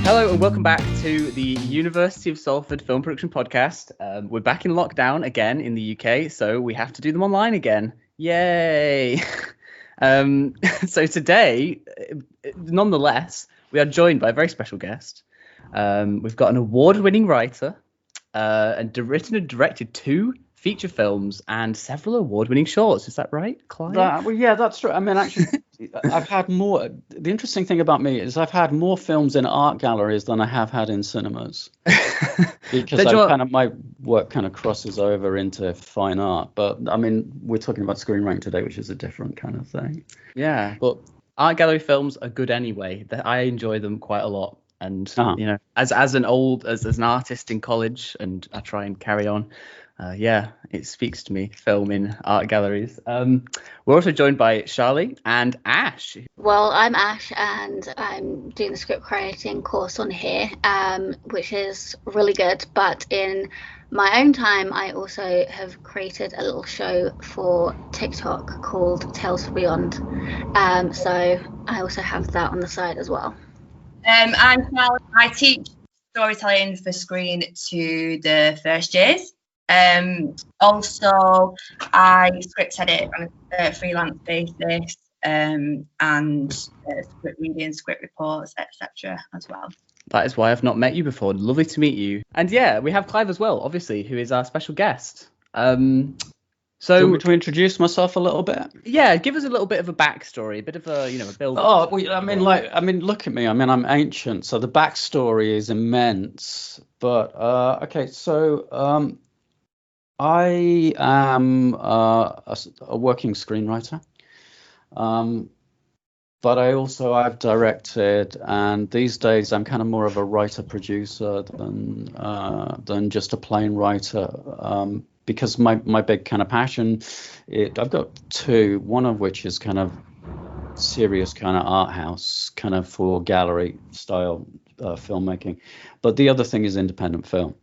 Hello and welcome back to the University of Salford Film Production Podcast. We're back in lockdown again in the UK, so we have to do them online again. Yay! So today, nonetheless, we are joined by a very special guest. We've got an award-winning writer and written and directed 2 feature films and several award-winning shorts. Is that right, Clive? Yeah, that's true. I mean, actually, I've had more. The interesting thing about me is I've had more films in art galleries than I have had in cinemas, because my work kind of crosses over into fine art. But I mean, we're talking about screenwriting today, which is a different kind of thing. Yeah, but art gallery films are good anyway. I enjoy them quite a lot. And you know, as an artist in college, and I try and carry on. It speaks to me, film in art galleries. We're also joined by Sharliegh and Ash. Well, I'm Ash, and I'm doing the script creating course on here, which is really good. But in my own time, I also have created a little show for TikTok called Tales for Beyond. So I also have that on the side as well. I'm Sharliegh. I teach storytelling for screen to the first years. Also, I script edit on a freelance basis, and script reading, script reports, etc. as well. That is why I've not met you before. Lovely to meet you. And yeah, we have Clive as well, obviously, who is our special guest. So, do you want me to introduce myself a little bit? Yeah, give us a little bit of a backstory, a bit of a build. Oh, well, I mean, look at me. I mean, I'm ancient, so the backstory is immense. But okay, so I am a working screenwriter, but I've directed, and these days I'm kind of more of a writer-producer than just a plain writer, because my big kind of passion, I've got 2, one of which is kind of serious kind of art house, kind of for gallery style filmmaking, but the other thing is independent film.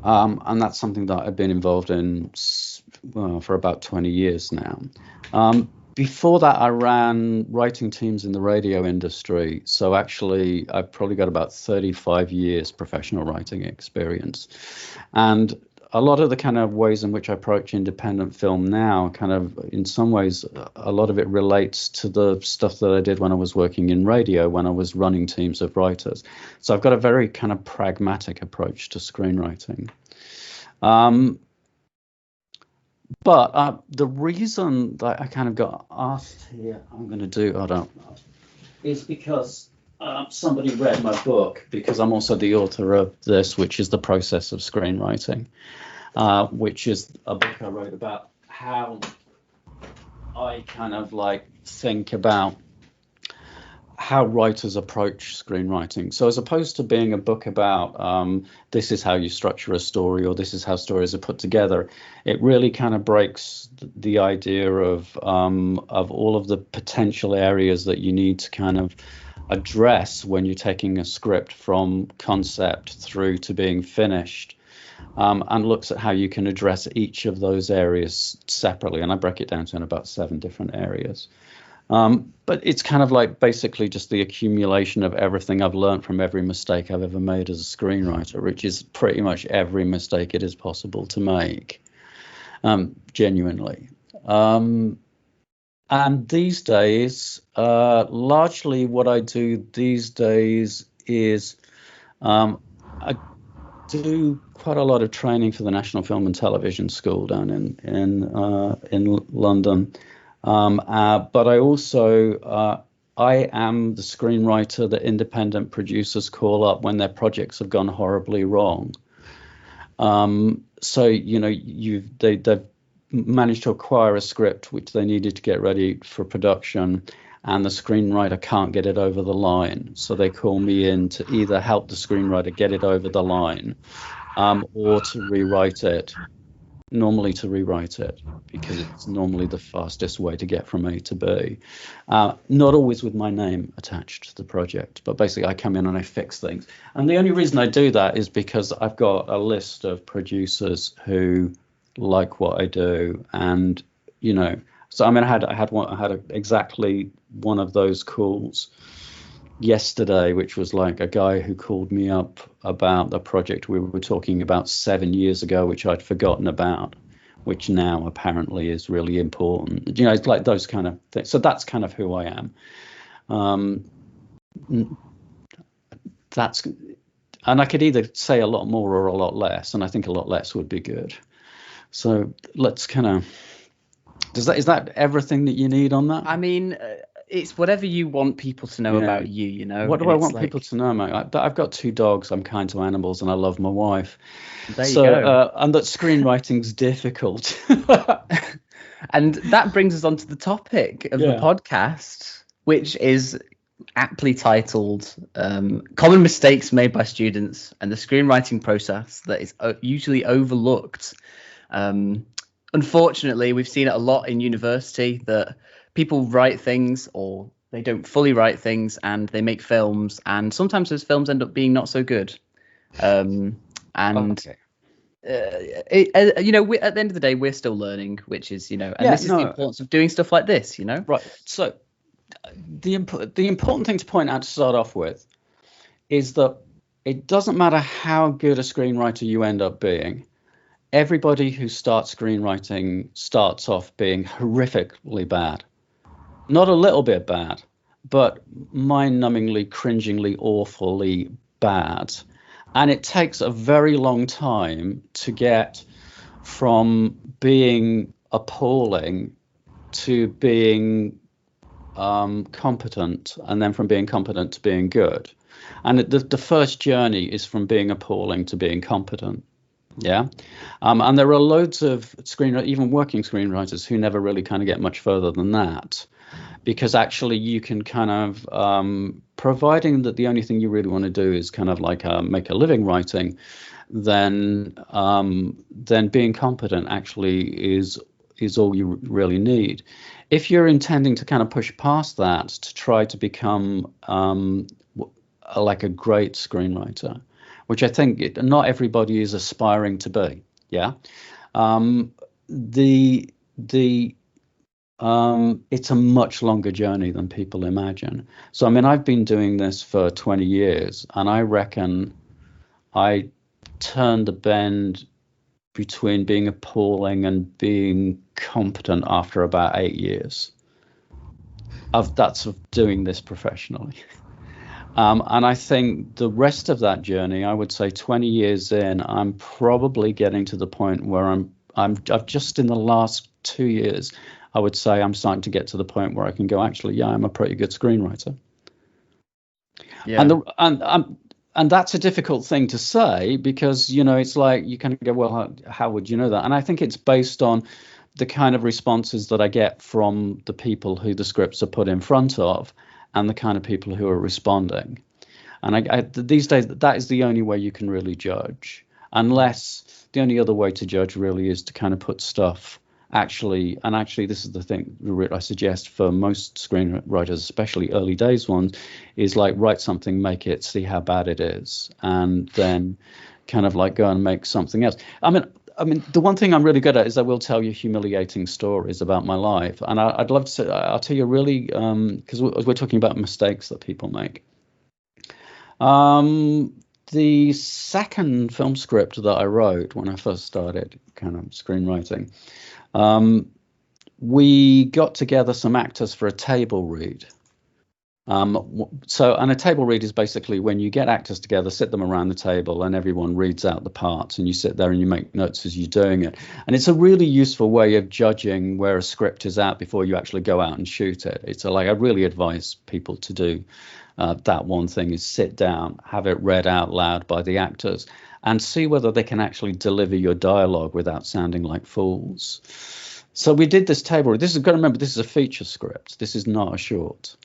And that's something that I've been involved in for about 20 years now. Before that, I ran writing teams in the radio industry. So actually, I've probably got about 35 years professional writing experience. And a lot of the kind of ways in which I approach independent film now, kind of in some ways, a lot of it relates to the stuff that I did when I was working in radio, when I was running teams of writers. So I've got a very kind of pragmatic approach to screenwriting. But the reason that I kind of got asked here, is because somebody read my book, because I'm also the author of this, which is The Process of Screenwriting, which is a book I wrote about how I kind of think about how writers approach screenwriting. So as opposed to being a book about this is how you structure a story, or this is how stories are put together, it really kind of breaks the idea of all of the potential areas that you need to kind of address when you're taking a script from concept through to being finished, and looks at how you can address each of those areas separately. And I break it down to about 7 different areas. But it's kind of basically just the accumulation of everything I've learned from every mistake I've ever made as a screenwriter, which is pretty much every mistake it is possible to make, genuinely. And these days, largely what I do these days is I do quite a lot of training for the National Film and Television School down in London. But I also I am the screenwriter that independent producers call up when their projects have gone horribly wrong. So they've managed to acquire a script which they needed to get ready for production, and the screenwriter can't get it over the line. So they call me in to either help the screenwriter get it over the line, or to rewrite it. Normally to rewrite it, because it's normally the fastest way to get from A to B. Not always with my name attached to the project, but basically I come in and I fix things. And the only reason I do that is because I've got a list of producers who like what I do, and So I mean, I had exactly one of those calls yesterday, which was like a guy who called me up about the project we were talking about 7 years ago, which I'd forgotten about, which now apparently is really important. You know, it's like those kind of things. So that's kind of who I am. And I could either say a lot more or a lot less, and I think a lot less would be good. So let's kind of. Is that everything that you need on that? I mean, it's whatever you want people to know about you. You know. What do I want people to know, mate? I've got 2 dogs. I'm kind to animals, and I love my wife. There you go. And that screenwriting's difficult. And that brings us on to the topic of the podcast, which is aptly titled Common Mistakes Made by Students and the Screenwriting Process That is Usually Overlooked. Unfortunately, we've seen it a lot in university that people write things or they don't fully write things and they make films, and sometimes those films end up being not so good. You know, at the end of the day, we're still learning, which is, you know, and this is the importance of doing stuff like this, you know. Right. So the important thing to point out to start off with is that it doesn't matter how good a screenwriter you end up being. Everybody who starts screenwriting starts off being horrifically bad. Not a little bit bad, but mind-numbingly, cringingly, awfully bad. And it takes a very long time to get from being appalling to being competent, and then from being competent to being good. And the first journey is from being appalling to being competent. Yeah. And there are loads of even working screenwriters who never really kind of get much further than that, because actually you can kind of, providing that the only thing you really want to do is kind of like make a living writing, then being competent actually is all you really need. If you're intending to kind of push past that to try to become like a great screenwriter, which I think not everybody is aspiring to be. Yeah. It's a much longer journey than people imagine. So, I mean, I've been doing this for 20 years, and I reckon I turned the bend between being appalling and being competent after about 8 years of doing this professionally. And I think the rest of that journey, I would say 20 years in, I'm probably getting to the point where I've just in the last 2 years, I would say I'm starting to get to the point where I can go, actually, yeah, I'm a pretty good screenwriter. Yeah. And that's a difficult thing to say, because, you know, it's like you kind of go, well, how would you know that? And I think it's based on the kind of responses that I get from the people who the scripts are put in front of, and the kind of people who are responding. And these days, that is the only way you can really judge, unless the only other way to judge really is to kind of put stuff actually this is the thing I suggest for most screenwriters, especially early days ones, is like write something, make it, see how bad it is, and then kind of like go and make something else. I mean, the one thing I'm really good at is I will tell you humiliating stories about my life. And I'd love to, I'll tell you really, because we're talking about mistakes that people make. The second film script that I wrote when I first started kind of screenwriting, we got together some actors for a table read. And a table read is basically when you get actors together, sit them around the table, and everyone reads out the parts, and you sit there and you make notes as you're doing it. And it's a really useful way of judging where a script is at before you actually go out and shoot it. It's I really advise people to do that one thing, is sit down, have it read out loud by the actors, and see whether they can actually deliver your dialogue without sounding like fools. So we did this table read. This is, got to remember, this is a feature script. This is not a short.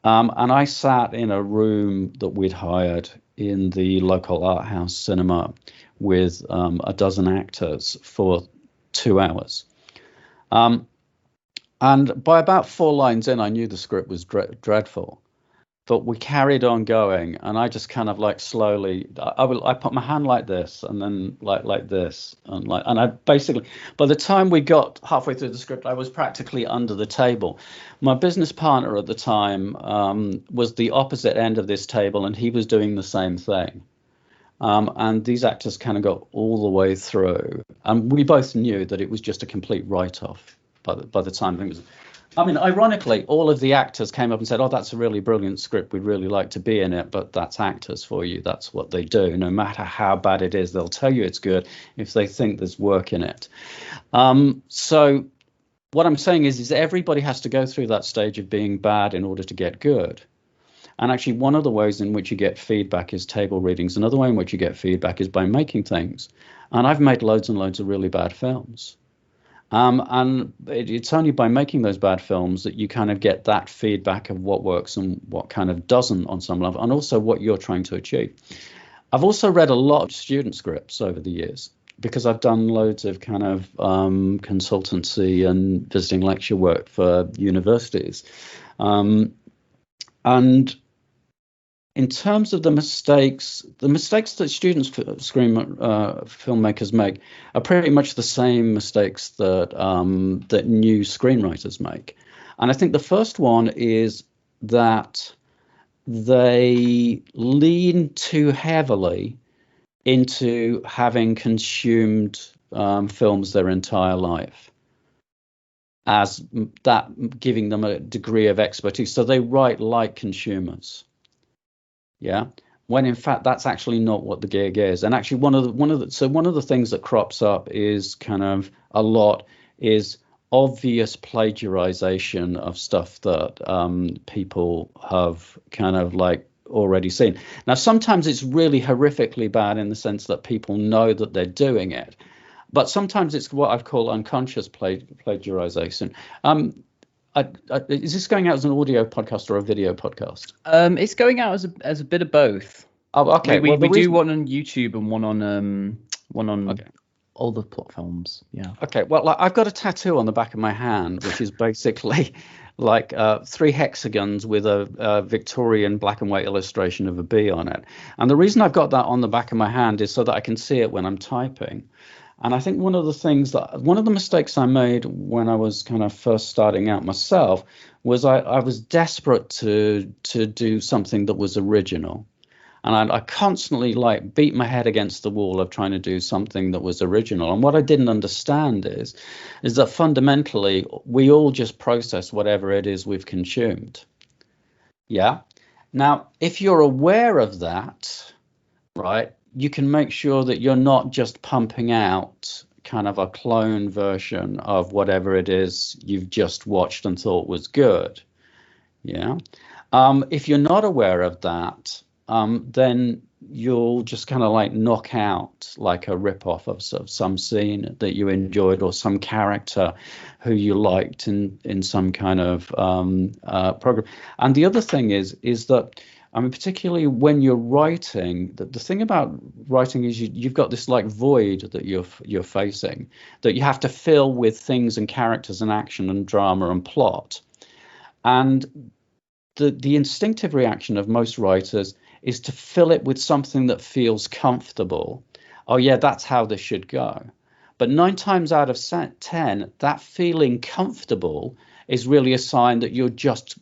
And I sat in a room that we'd hired in the local art house cinema with a dozen actors for 2 hours. And by about 4 lines in, I knew the script was dreadful. but we carried on going, and I just kind of like slowly, I put my hand like this, and then like this, and I basically, by the time we got halfway through the script, I was practically under the table. My business partner at the time was the opposite end of this table, and he was doing the same thing. And these actors kind of got all the way through, and we both knew that it was just a complete write-off by the time things. I mean, ironically, all of the actors came up and said, "Oh, that's a really brilliant script. We'd really like to be in it." But that's actors for you. That's what they do. No matter how bad it is, they'll tell you it's good if they think there's work in it. So what I'm saying is everybody has to go through that stage of being bad in order to get good. And actually, one of the ways in which you get feedback is table readings. Another way in which you get feedback is by making things. And I've made loads and loads of really bad films. And it's only by making those bad films that you kind of get that feedback of what works and what kind of doesn't on some level, and also what you're trying to achieve. I've also read a lot of student scripts over the years because I've done loads of kind of consultancy and visiting lecture work for universities. And in terms of the mistakes that students, filmmakers make are pretty much the same mistakes that that new screenwriters make. And I think the first one is that they lean too heavily into having consumed films their entire life, as that giving them a degree of expertise. So they write like consumers. Yeah, when in fact that's actually not what the gig is. And actually one of the things that crops up is kind of a lot is obvious plagiarization of stuff that people have kind of like already seen. Now sometimes it's really horrifically bad in the sense that people know that they're doing it, but sometimes it's what I've called unconscious plagiarization. Is this going out as an audio podcast or a video podcast? It's going out as a bit of both. Oh, okay. We do one on YouTube and one on okay. all the platforms. Yeah. Okay. Well, I've got a tattoo on the back of my hand, which is basically like 3 hexagons with a Victorian black and white illustration of a bee on it. And the reason I've got that on the back of my hand is so that I can see it when I'm typing. And I think one of the mistakes I made when I was kind of first starting out myself was I was desperate to do something that was original. And I constantly like beat my head against the wall of trying to do something that was original. And what I didn't understand is that fundamentally we all just process whatever it is we've consumed. Yeah. Now, if you're aware of that, right, you can make sure that you're not just pumping out kind of a clone version of whatever it is you've just watched and thought was good. Yeah. If you're not aware of that, then you'll just kind of like knock out like a rip-off of some scene that you enjoyed or some character who you liked in some kind of program. And the other thing is that, I mean, particularly when you're writing, the thing about writing is you've got this like void that you're facing that you have to fill with things and characters and action and drama and plot. And the instinctive reaction of most writers is to fill it with something that feels comfortable. Oh yeah, that's how this should go. But 9 times out of 10, that feeling comfortable is really a sign that you're just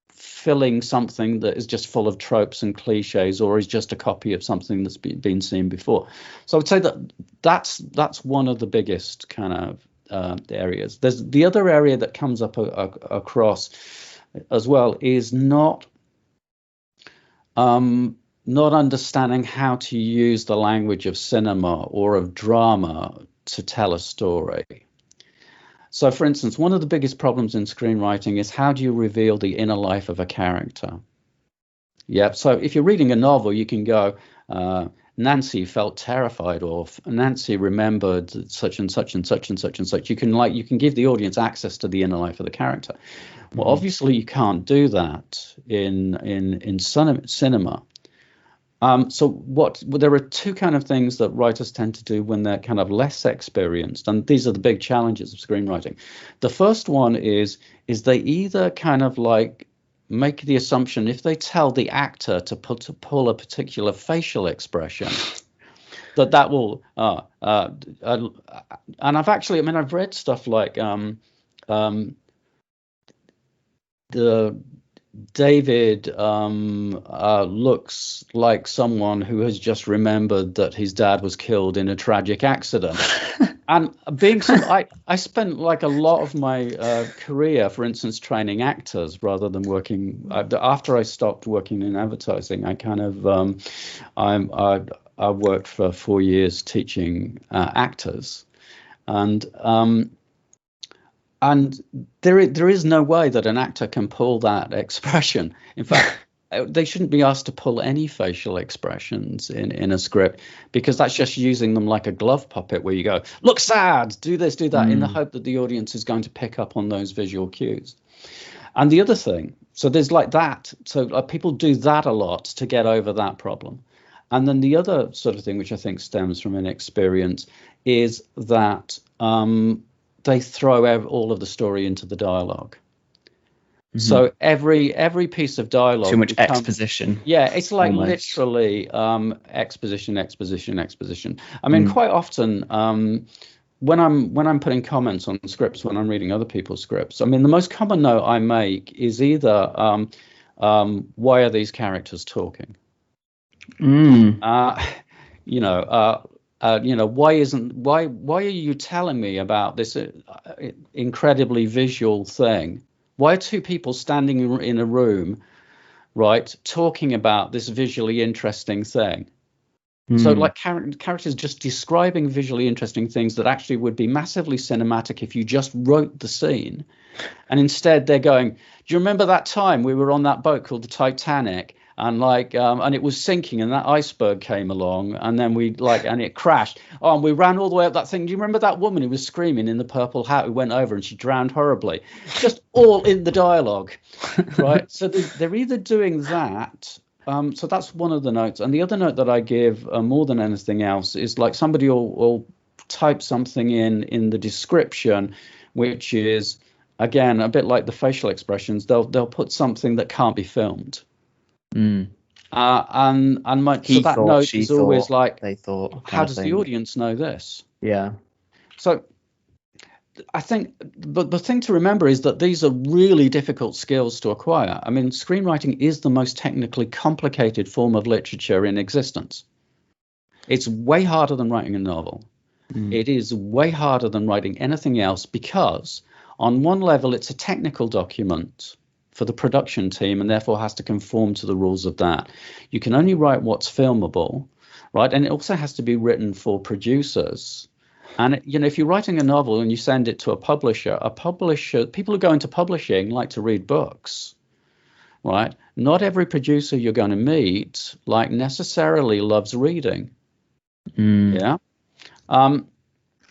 filling something that is just full of tropes and cliches, or is just a copy of something that's been seen before. So I would say that's one of the biggest kind of areas. There's the other area that comes up across as well is not understanding how to use the language of cinema or of drama to tell a story. So, for instance, one of the biggest problems in screenwriting is how do you reveal the inner life of a character? Yeah, so if you're reading a novel, you can go, Nancy felt terrified, or Nancy remembered such and such and such and such and such. You can give the audience access to the inner life of the character. Well, obviously you can't do that in cinema. So there are 2 kind of things that writers tend to do when they're kind of less experienced, and these are the big challenges of screenwriting. The first one is they either kind of like make the assumption if they tell the actor to pull a particular facial expression, that will and I've read stuff like the David looks like someone who has just remembered that his dad was killed in a tragic accident. And I spent like a lot of my career, for instance, training actors rather than working. After I stopped working in advertising, I kind of I worked for 4 years teaching actors, and there is no way that an actor can pull that expression. In fact, they shouldn't be asked to pull any facial expressions in a script, because that's just using them like a glove puppet where you go, look sad, do this, do that, in the hope that the audience is going to pick up on those visual cues. And the other thing, so there's like that. So people do that a lot to get over that problem. And then the other sort of thing, which I think stems from inexperience, is that they throw all of the story into the dialogue. Mm-hmm. So every piece of dialogue, too much exposition. Yeah, it's like literally exposition. I mean, quite often when I'm putting comments on scripts, when I'm reading other people's scripts, I mean, the most common note I make is either why are these characters talking? Why are you telling me about this incredibly visual thing? Why are two people standing in a room, right, talking about this visually interesting thing? So like characters just describing visually interesting things that actually would be massively cinematic if you just wrote the scene. And instead they're going, do you remember that time we were on that boat called the Titanic? And and it was sinking, and that iceberg came along, and then and it crashed. Oh, and we ran all the way up that thing. Do you remember that woman who was screaming in the purple hat who went over and she drowned horribly? Just all in the dialogue, right? So they're either doing that. So that's one of the notes. And the other note that I give more than anything else is like somebody will type something in the description, which is, again, a bit like the facial expressions. They'll put something that can't be filmed. And so that note is always like, they thought, how does the audience know this? Yeah. So I think the thing to remember is that these are really difficult skills to acquire. I mean, screenwriting is the most technically complicated form of literature in existence. It's way harder than writing a novel. It is way harder than writing anything else, because on one level it's a technical document for the production team, and therefore has to conform to the rules of that. You can only write what's filmable, right? And it also has to be written for producers. And if you're writing a novel and you send it to a publisher, people who go into publishing like to read books, right? Not every producer you're going to meet necessarily loves reading. Yeah.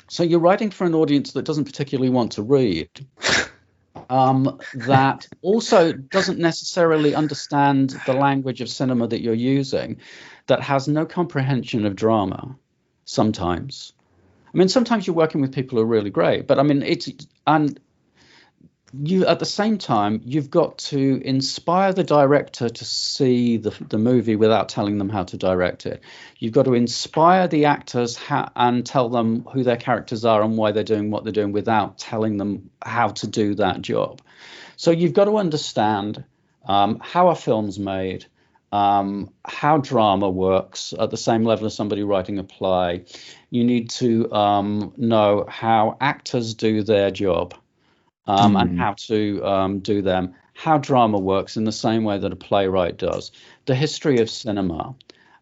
So you're writing for an audience that doesn't particularly want to read. That also doesn't necessarily understand the language of cinema that you're using, that has no comprehension of drama sometimes. I mean, sometimes you're working with people who are really great, but I mean, you at the same time, you've got to inspire the director to see the movie without telling them how to direct it. You've got to inspire the actors and tell them who their characters are and why they're doing what they're doing without telling them how to do that job. So you've got to understand how a film's made, how drama works at the same level as somebody writing a play. You need to know how actors do their job. And how to do them, how drama works in the same way that a playwright does. The history of cinema.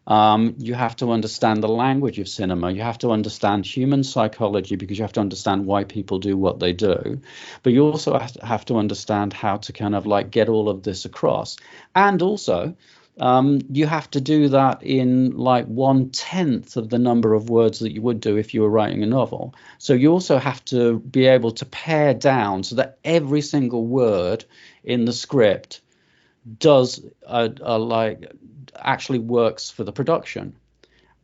You have to understand the language of cinema. You have to understand human psychology, because you have to understand why people do what they do. But you also have to understand how to kind of get all of this across. And also, you have to do that in 1/10 of the number of words that you would do if you were writing a novel. So you also have to be able to pare down so that every single word in the script does actually works for the production,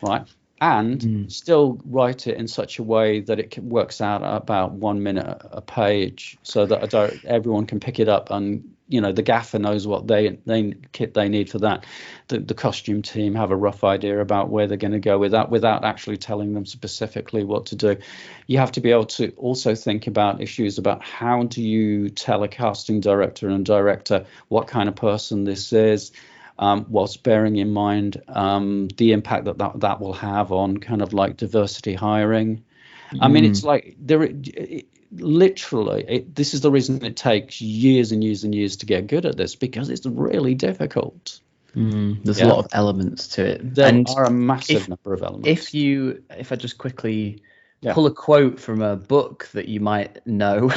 right? And still write it in such a way that it works out about 1 minute a page, so that everyone can pick it up and the gaffer knows what kit they need for that. The costume team have a rough idea about where they're going to go with that without actually telling them specifically what to do. You have to be able to also think about issues about how do you tell a casting director and director what kind of person this is, whilst bearing in mind the impact that will have on kind of like diversity hiring. I mean, it's like literally, this is the reason it takes years and years and years to get good at this, because it's really difficult. There's a lot of elements to it. There are a massive number of elements. If I just quickly pull a quote from a book that you might know,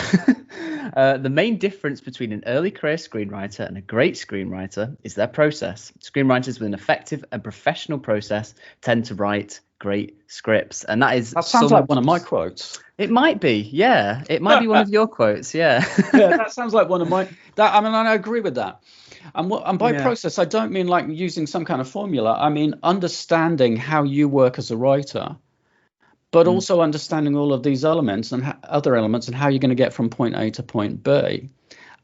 the main difference between an early career screenwriter and a great screenwriter is their process. Screenwriters with an effective and professional process tend to write great scripts, and that sounds like one of my quotes. It might be, yeah. It might be one of your quotes, yeah. Yeah, that sounds like one of my. I agree with that. And by process, I don't mean like using some kind of formula. I mean understanding how you work as a writer, but also understanding all of these elements and other elements and how you're going to get from point A to point B.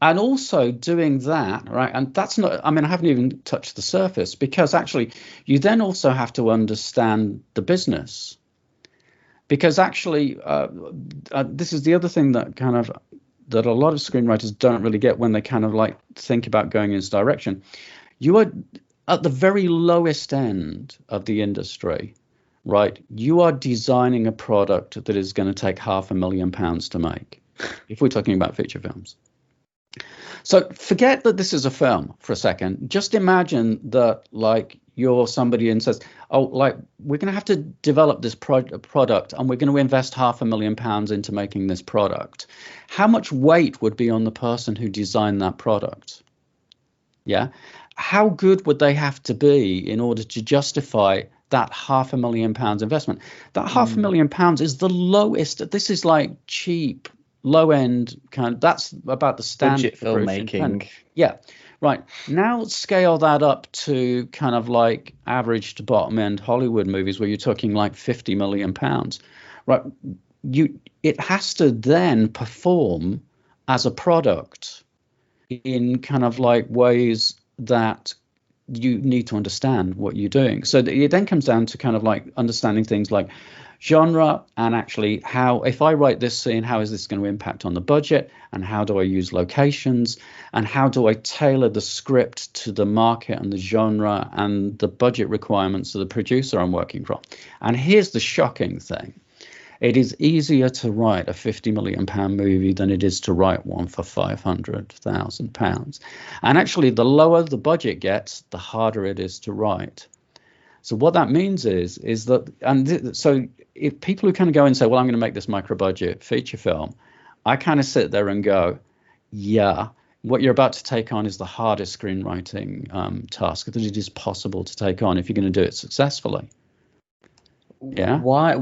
And also doing that, right? And that's not, I mean, I haven't even touched the surface, because actually you then also have to understand the business. Because actually, this is the other thing that that a lot of screenwriters don't really get when they kind of like think about going in this direction. You are at the very lowest end of the industry, right? You are designing a product that is going to take £500,000 to make, if we're talking about feature films. So forget that this is a film for a second. Just imagine that like you're somebody and says, oh, like we're going to have to develop this product and we're going to invest £500,000 into making this product. How much weight would be on the person who designed that product? Yeah. How good would they have to be in order to justify that £500,000 investment? That £500,000 is the lowest. This is like cheap, low end kind of, that's about the standard budget filmmaking. Yeah, right. Now scale that up to kind of like average to bottom end Hollywood movies where you're talking like £50 million, right? It has to then perform as a product in kind of like ways that you need to understand what you're doing. So it then comes down to kind of like understanding things like genre, and actually how, if I write this scene, how is this going to impact on the budget, and how do I use locations, and how do I tailor the script to the market and the genre and the budget requirements of the producer I'm working from. And here's the shocking thing. It is easier to write a £50 million movie than it is to write one for £500,000. And actually, the lower the budget gets, the harder it is to write. So what that means is that, so if people who kind of go and say, well, I'm going to make this micro budget feature film, I kind of sit there and go, yeah, what you're about to take on is the hardest screenwriting task that it is possible to take on if you're going to do it successfully. Yeah. Why?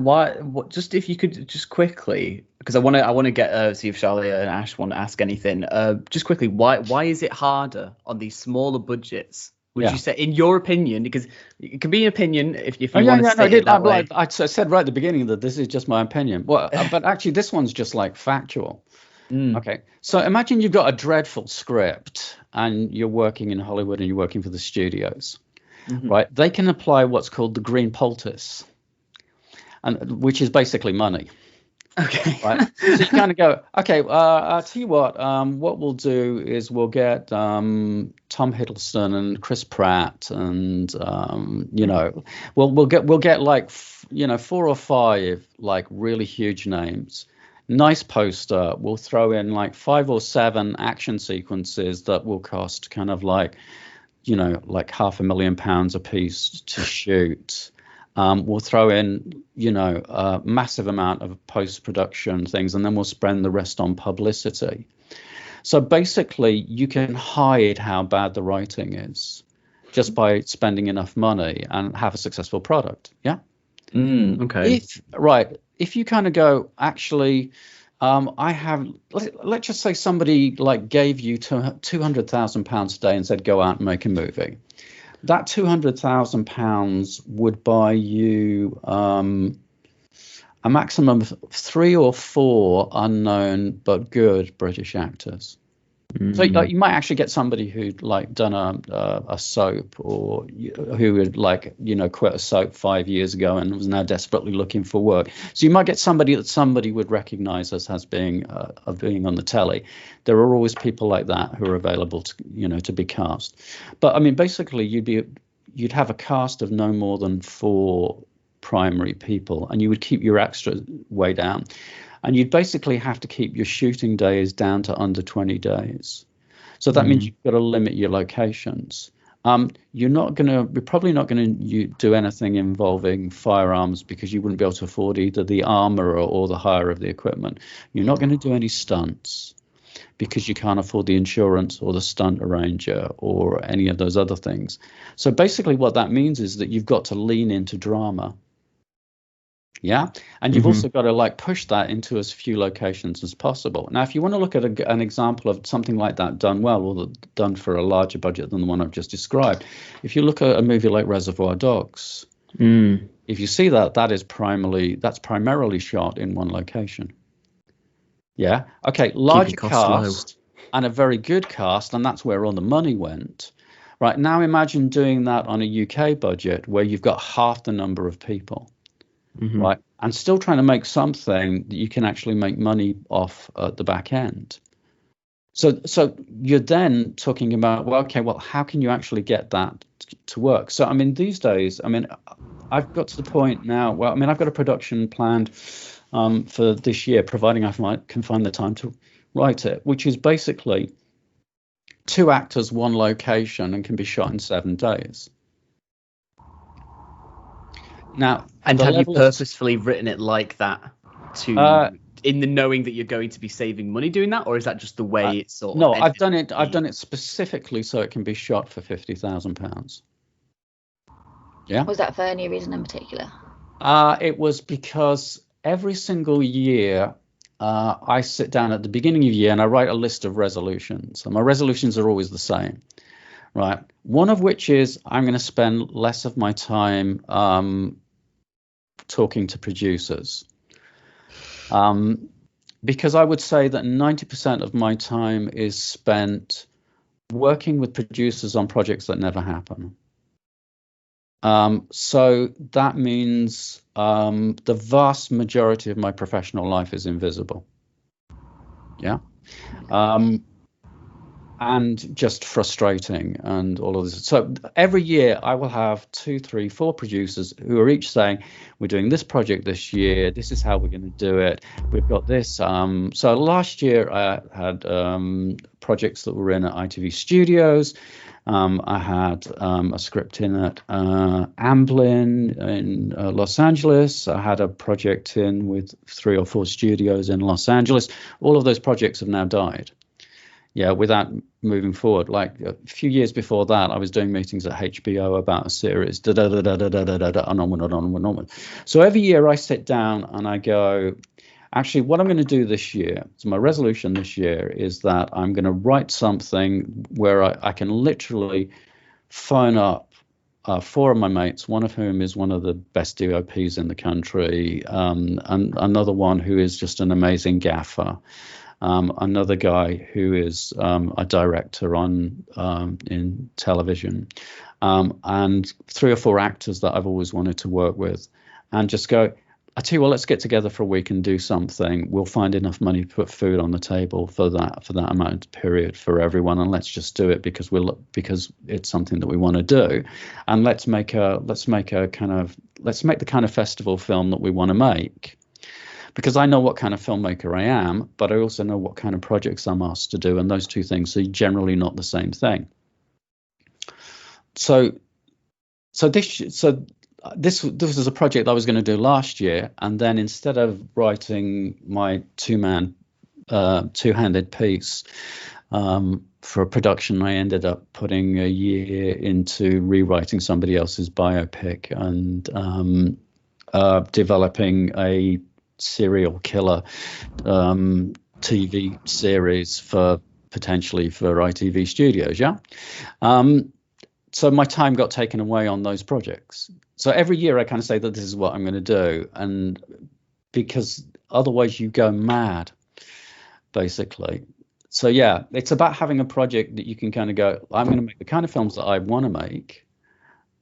Just if you could just quickly, because I want to get see if Sharliegh and Ash want to ask anything. Just quickly, why is it harder on these smaller budgets? Would you say, in your opinion, because it can be an opinion if you want to say it that way. I said right at the beginning that this is just my opinion. Well, but actually this one's just like factual. Okay, so imagine you've got a dreadful script and you're working in Hollywood and you're working for the studios, right? They can apply what's called the green poultice, and which is basically money. Okay. Right. So you kind of go, okay, I'll tell you what we'll do is we'll get Tom Hiddleston and Chris Pratt and we'll get like 4 or 5 like really huge names. Nice poster. We'll throw in like 5 or 7 action sequences that will cost kind of like like £500,000 a piece to shoot. We'll throw in, a massive amount of post-production things, and then we'll spend the rest on publicity. So basically, you can hide how bad the writing is just by spending enough money and have a successful product. Yeah. Okay. If you kind of go, actually, let's just say somebody like gave you £200,000 a day and said, go out and make a movie. That £200,000 would buy you a maximum of 3 or 4 unknown but good British actors. So like, you might actually get somebody who'd like done a soap, or who would like, you know, quit a soap 5 years ago and was now desperately looking for work. So you might get somebody that somebody would recognize as being on the telly. There are always people like that who are available to, you know, to be cast. But I mean, basically you'd have a cast of no more than 4 primary people, and you would keep your extra way down. And you'd basically have to keep your shooting days down to under 20 days. So that means you've got to limit your locations. You're probably not going to do anything involving firearms, because you wouldn't be able to afford either the armor or the hire of the equipment. You're not going to do any stunts, because you can't afford the insurance or the stunt arranger or any of those other things. So basically what that means is that you've got to lean into drama. Yeah. And you've also got to like push that into as few locations as possible. Now, if you want to look at an example of something like that done well, or done for a larger budget than the one I've just described, if you look at a movie like Reservoir Dogs, if you see that's primarily shot in one location. Yeah. Okay. Larger cast and a very good cast, and that's where all the money went. Right. Now imagine doing that on a UK budget where you've got half the number of people. Right, and still trying to make something that you can actually make money off at the back end. So you're then talking about, well, how can you actually get that to work? So I mean, these days, I mean, I've got to the point now. Well, I mean, I've got a production planned for this year, providing I can find the time to write it, which is basically 2 actors, 1 location, and can be shot in 7 days. Now, and have you purposefully written it like that in the knowing that you're going to be saving money doing that, or is that just the way it's sort of? No, I've done it specifically so it can be shot for £50,000. Yeah. Was that for any reason in particular? It was because every single year I sit down at the beginning of the year and I write a list of resolutions, and my resolutions are always the same. Right. One of which is I'm going to spend less of my time talking to producers, because I would say that 90% of my time is spent working with producers on projects that never happen. So that means the vast majority of my professional life is invisible. Yeah. And just frustrating and all of this. So every year I will have 2, 3, 4 producers who are each saying, we're doing this project this year. This is how we're going to do it. We've got this. So last year I had projects that were in at ITV Studios. I had a script in at Amblin in Los Angeles. I had a project in with 3 or 4 studios in Los Angeles. All of those projects have now died. Yeah, without moving forward. Like a few years before that, I was doing meetings at HBO about a series, and on. So every year I sit down and I go, actually, what I'm going to do this year, so my resolution this year is that I'm going to write something where I can literally phone up 4 of my mates, one of whom is one of the best DOPs in the country, and another one who is just an amazing gaffer. Another guy who is a director in television, and 3 or 4 actors that I've always wanted to work with, and just go, I tell you what, let's get together for a week and do something. We'll find enough money to put food on the table for that amount of period for everyone, and let's just do it because it's something that we want to do, and let's make the kind of festival film that we want to make. Because I know what kind of filmmaker I am, but I also know what kind of projects I'm asked to do, and those 2 things are generally not the same thing. So this was a project I was going to do last year, and then instead of writing my 2-handed piece for a production, I ended up putting a year into rewriting somebody else's biopic and developing a serial killer TV series potentially for ITV Studios. Yeah. So my time got taken away on those projects. So every year I kind of say that this is what I'm going to do, and because otherwise you go mad, basically. So yeah, it's about having a project that you can kind of go, I'm going to make the kind of films that I want to make,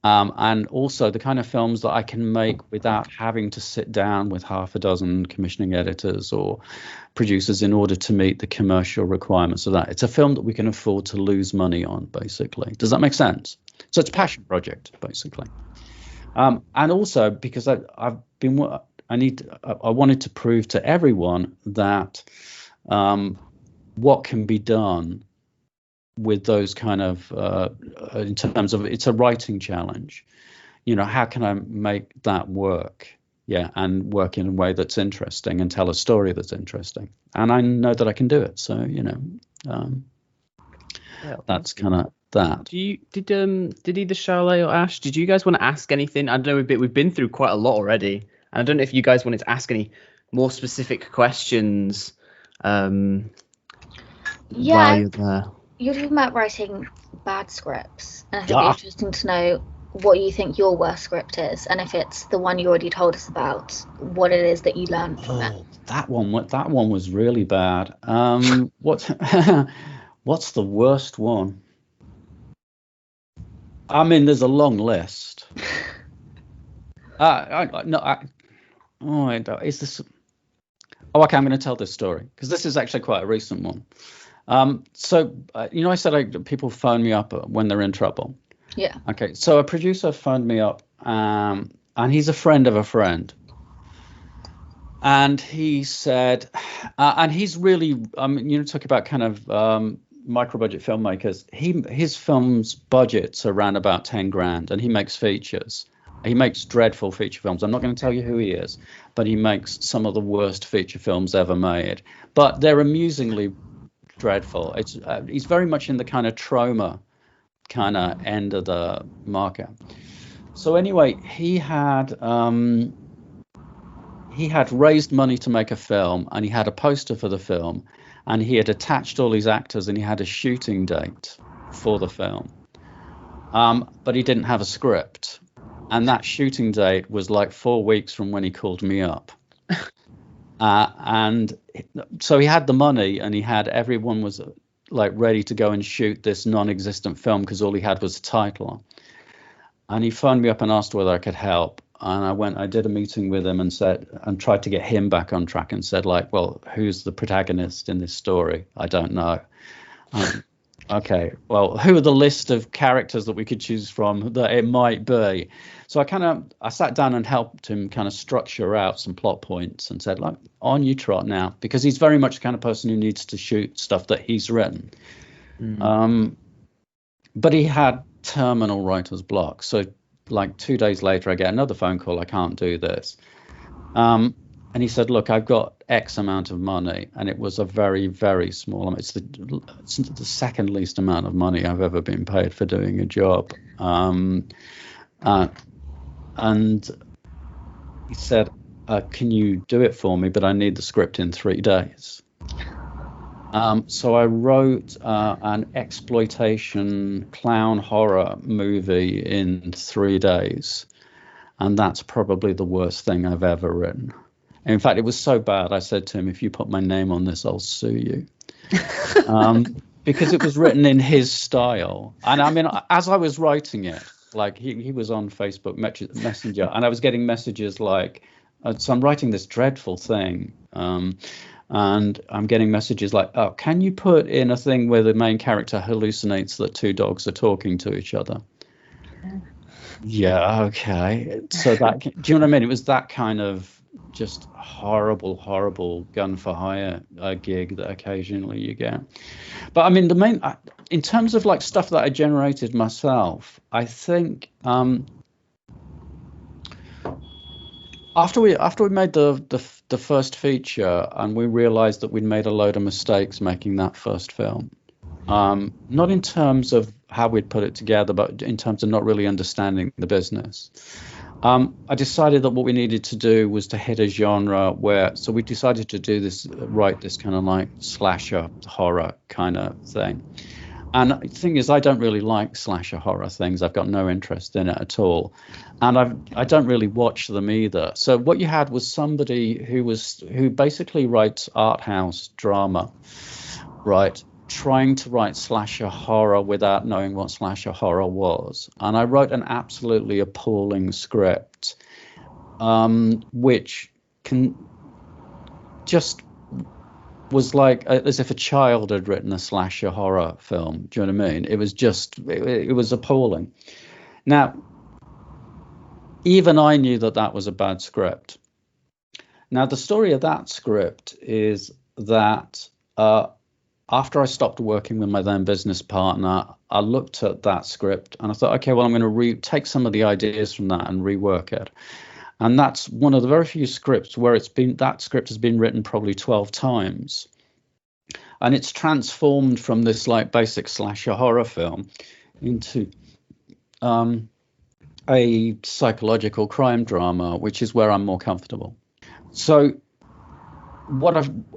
and also the kind of films that I can make without having to sit down with half a dozen commissioning editors or producers in order to meet the commercial requirements of that. It's a film that we can afford to lose money on, basically. Does that make sense? So it's a passion project, basically. And also because I wanted to prove to everyone that what can be done with those kind of in terms of, it's a writing challenge. How can I make that work? Yeah, and work in a way that's interesting and tell a story that's interesting. And I know that I can do it. So that's kind of that. Did either Sharliegh or Ash, did you guys want to ask anything? I know we've been through quite a lot already, and I don't know if you guys wanted to ask any more specific questions. While you're there. You're talking about writing bad scripts, and I think it's interesting to know what you think your worst script is, and if it's the one you already told us about, what it is that you learned from it. That one was really bad. What's the worst one? I mean, there's a long list. Is this? Oh, okay. I'm going to tell this story because this is actually quite a recent one. So I said people phone me up when they're in trouble. Yeah. Okay. So a producer phoned me up, and he's a friend of a friend. And he said, and he's really, talk about kind of micro budget filmmakers. His films budgets are around about 10 grand, and he makes features. He makes dreadful feature films. I'm not going to tell you who he is, but he makes some of the worst feature films ever made. But they're amusingly dreadful. He's very much in the kind of trauma kind of end of the market. So anyway, he had raised money to make a film, and he had a poster for the film, and he had attached all his actors, and he had a shooting date for the film. But he didn't have a script. And that shooting date was like 4 weeks from when he called me up. And so he had the money, and everyone was like ready to go and shoot this non-existent film because all he had was a title. And he phoned me up and asked whether I could help. And I did a meeting with him and tried to get him back on track and said, like, well, who's the protagonist in this story? I don't know. Okay, well, who are the list of characters that we could choose from that it might be? So I sat down and helped him kind of structure out some plot points and said, like, on you trot now, because he's very much the kind of person who needs to shoot stuff that he's written. But he had terminal writer's block. So like 2 days later, I get another phone call. I can't do this. And he said, look, I've got X amount of money. And it was a very, very small amount. It's the second least amount of money I've ever been paid for doing a job. And he said, can you do it for me? But I need the script in 3 days. So I wrote an exploitation clown horror movie in 3 days. And that's probably the worst thing I've ever written. In fact, it was so bad, I said to him, if you put my name on this, I'll sue you. Because it was written in his style. And I mean, as I was writing it, like he was on Facebook Messenger, and I was getting messages like, so I'm writing this dreadful thing. And I'm getting messages like, oh, can you put in a thing where the main character hallucinates that two dogs are talking to each other? Yeah, okay. So that, do you know what I mean? It was that kind of just horrible gun for hire gig that occasionally you get. But I mean, the main, in terms of like stuff that I generated myself, I think after we made the first feature, and we realized that we'd made a load of mistakes making that first film, not in terms of how we'd put it together, but in terms of not really understanding the business. I decided that what we needed to do was to hit a genre so we decided to write this kind of like slasher horror kind of thing. And the thing is, I don't really like slasher horror things. I've got no interest in it at all. And I don't really watch them either. So what you had was somebody who basically writes art house drama. right, trying to write slasher horror without knowing what slasher horror was. And I wrote an absolutely appalling script, which can just was like as if a child had written a slasher horror film. Do you know what I mean? It was just, it was appalling. Now, even I knew that that was a bad script. Now, the story of that script is that after I stopped working with my then business partner, I looked at that script and I thought, okay, well, I'm going to take some of the ideas from that and rework it. And that's one of the very few scripts where that script has been written probably 12 times. And it's transformed from this like basic slasher horror film into a psychological crime drama, which is where I'm more comfortable. So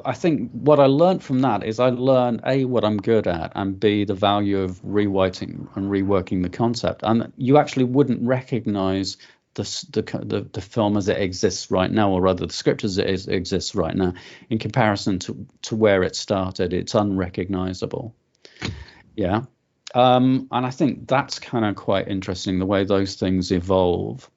I think what I learned from that is I learned A, what I'm good at, and B, the value of rewriting and reworking the concept. And you actually wouldn't recognize the film as it exists right now, or rather the script as it exists right now, in comparison to where it started. It's unrecognizable. Yeah. And I think that's kind of quite interesting, the way those things evolve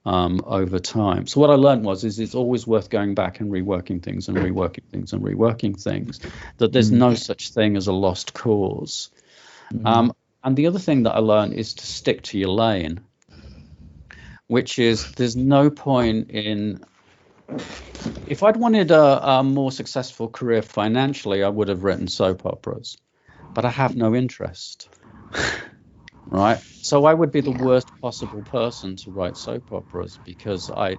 over time. So what I learned is it's always worth going back and reworking things and reworking things and reworking things, that there's no such thing as a lost cause. And the other thing that I learned is to stick to your lane, which is there's no point in, if I'd wanted a more successful career financially, I would have written soap operas, but I have no interest. Right, so I would be the worst possible person to write soap operas, because I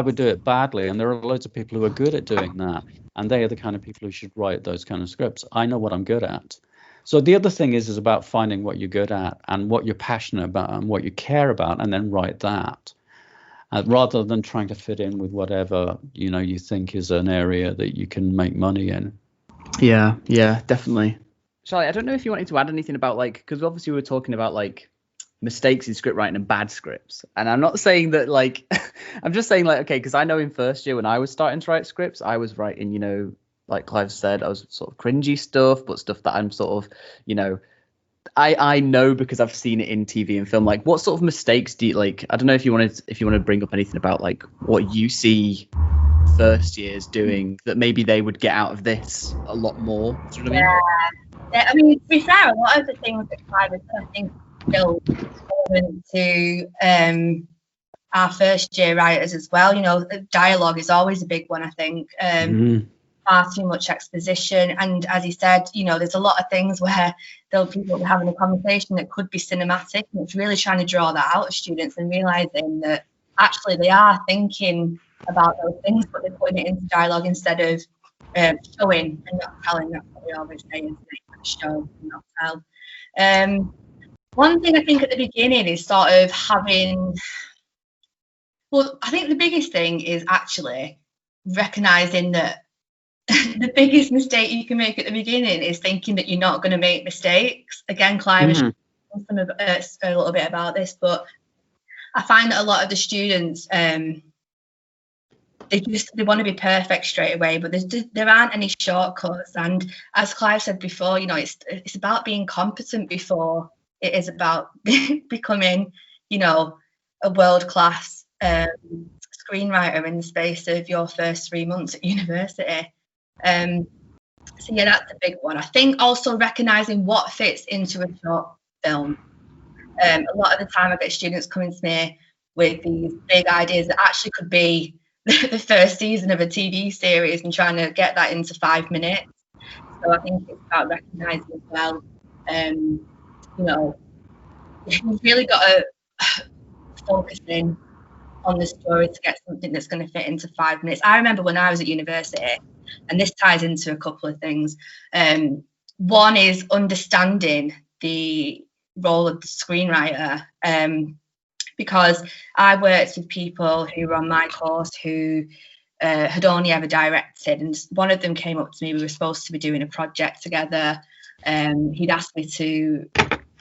would do it badly, and there are loads of people who are good at doing that, and they are the kind of people who should write those kind of scripts. I know what I'm good at. So the other thing is about finding what you're good at and what you're passionate about and what you care about, and then write that, rather than trying to fit in with whatever you think is an area that you can make money in. Yeah, definitely. Sharliegh, I don't know if you wanted to add anything about, like, because obviously we were talking about like mistakes in script writing and bad scripts, and I'm not saying that like I'm just saying like, okay, because I know in first year when I was starting to write scripts, I was writing, like Clive said, I was sort of cringy stuff, but stuff that I'm sort of, I know because I've seen it in TV and film. Like, what sort of mistakes do you, like, I don't know if you want to bring up anything about like what you see first years doing that maybe they would get out of this a lot more. Do you know what I mean? Yeah, I mean, to be fair, a lot of the things that Clive has done, I think, still relevant to our first year writers as well. Dialogue is always a big one, I think. Far too much exposition, and as he said, there's a lot of things where people will be having a conversation that could be cinematic, and it's really trying to draw that out of students and realizing that actually they are thinking about those things, but they're putting it into dialogue instead of showing and not telling. That's what we always say, is show and not tell. One thing I think at the beginning is sort of having, well, I think the biggest thing is actually recognizing that the biggest mistake you can make at the beginning is thinking that you're not going to make mistakes. Again, Clive has a little bit about this, but I find that a lot of the students, they want to be perfect straight away, but there aren't any shortcuts. And as Clive said before, it's about being competent before it is about becoming, a world-class screenwriter in the space of your first 3 months at university. So yeah, that's a big one. I think also recognizing what fits into a short film. A lot of the time I get students coming to me with these big ideas that actually could be the first season of a TV series, and trying to get that into 5 minutes. So I think it's about recognizing as well, you've really got to focus in on the story to get something that's going to fit into 5 minutes. I remember when I was at university, and this ties into a couple of things. One is understanding the role of the screenwriter, because I worked with people who were on my course who had only ever directed, and one of them came up to me. We were supposed to be doing a project together. He'd asked me to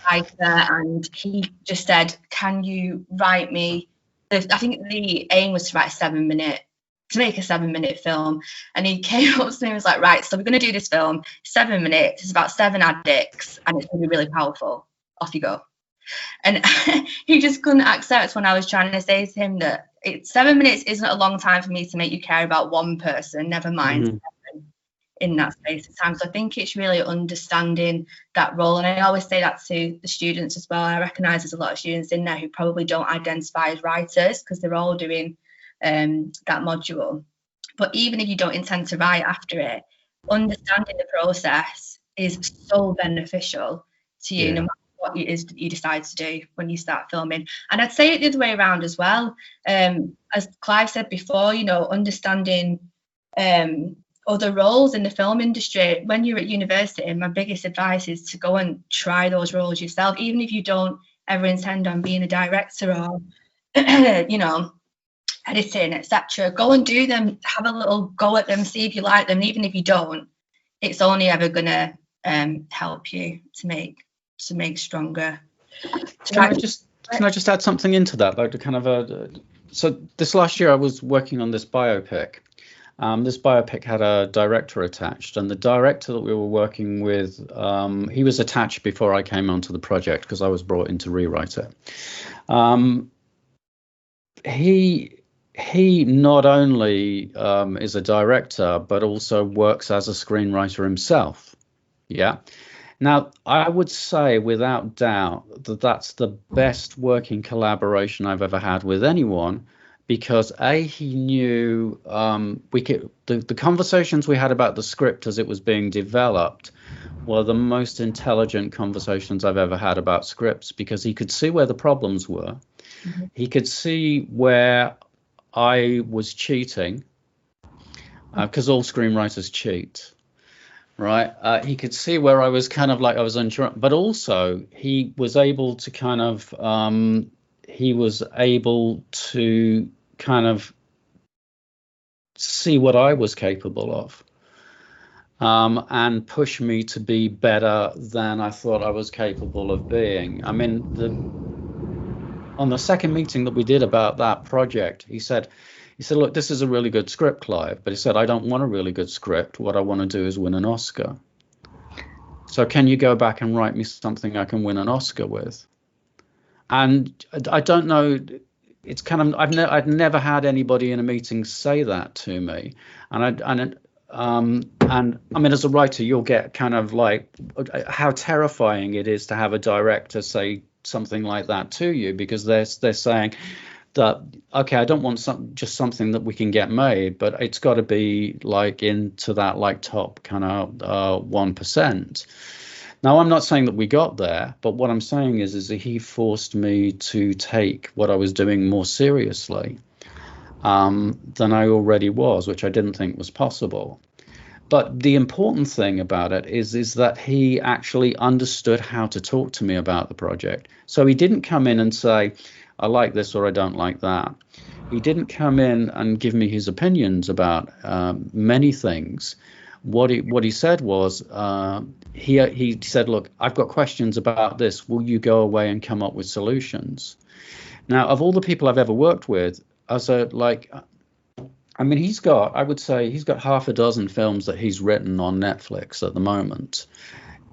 write there, and he just said, "Can you write me?" I think the aim was to write a 7-minute to make a 7-minute film. And he came up to me and was like, right, so we're going to do this film, 7 minutes, it's about 7 addicts, and it's going to be really powerful. Off you go. And he just couldn't accept when I was trying to say to him that 7 minutes isn't a long time for me to make you care about one person, never mind seven in that space of time. So I think it's really understanding that role. And I always say that to the students as well. I recognise there's a lot of students in there who probably don't identify as writers because they're all doing that module. But even if you don't intend to write after it, understanding the process is so beneficial to you, no matter what it is that you decide to do when you start filming. And I'd say it the other way around as well. As Clive said before, you know, understanding other roles in the film industry. When you're at university, my biggest advice is to go and try those roles yourself, even if you don't ever intend on being a director or, you know, editing, etc. Go and do them, have a little go at them, see if you like them. Even if you don't, it's only ever gonna help you to make stronger. Can I just add something into that, like to kind of so this last year I was working on this biopic. This biopic had a director attached, and the director that we were working with, he was attached before I came onto the project because I was brought in to rewrite it. He not only is a director, but also works as a screenwriter himself. Yeah. Now, I would say without doubt that that's the best working collaboration I've ever had with anyone, because he knew the conversations we had about the script as it was being developed were the most intelligent conversations I've ever had about scripts, because he could see where the problems were. Mm-hmm. He could see where I was cheating, because all screenwriters cheat, right? He could see where I was kind of like I was unsure, but also he was able to kind of see what I was capable of, and push me to be better than I thought I was capable of being. I mean, on the second meeting that we did about that project, he said, look, this is a really good script, Clive. But he said, I don't want a really good script. What I want to do is win an Oscar. So can you go back and write me something I can win an Oscar with? And I don't know. It's kind of, I've never had anybody in a meeting say that to me. And I mean, as a writer, you'll get kind of like how terrifying it is to have a director say something like that to you, because they're saying that, okay, I don't want just something that we can get made, but it's got to be like into that like top kind of 1%. Now, I'm not saying that we got there, but what I'm saying is that he forced me to take what I was doing more seriously than I already was, which I didn't think was possible. But the important thing about it is that he actually understood how to talk to me about the project. So he didn't come in and say, I like this or I don't like that. He didn't come in and give me his opinions about many things. What he said was, he said, look, I've got questions about this. Will you go away and come up with solutions? Now, of all the people I've ever worked with, I mean, I would say he's got half a dozen films that he's written on Netflix at the moment.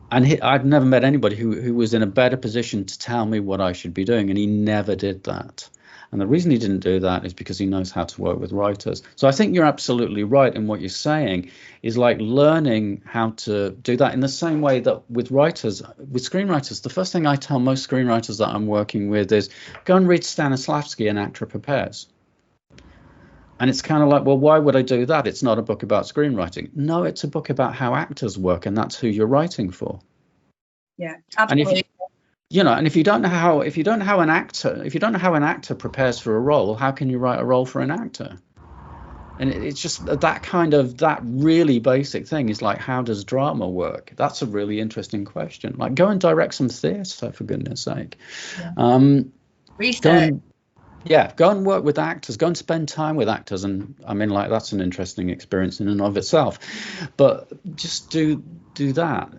And I've never met anybody who was in a better position to tell me what I should be doing. And he never did that. And the reason he didn't do that is because he knows how to work with writers. So I think you're absolutely right in what you're saying, is like learning how to do that in the same way that with screenwriters, the first thing I tell most screenwriters that I'm working with is go and read Stanislavski, An Actor Prepares. And it's kind of like, well, why would I do that? It's not a book about screenwriting. No, it's a book about how actors work, and that's who you're writing for. Yeah, absolutely. And if you don't know how an actor prepares for a role, how can you write a role for an actor? And it's just that really basic thing is like, how does drama work? That's a really interesting question. Like, go and direct some theatre, for goodness sake. Yeah. Research. Go and work with actors, go and spend time with actors. And I mean, like, that's an interesting experience in and of itself. But just do that,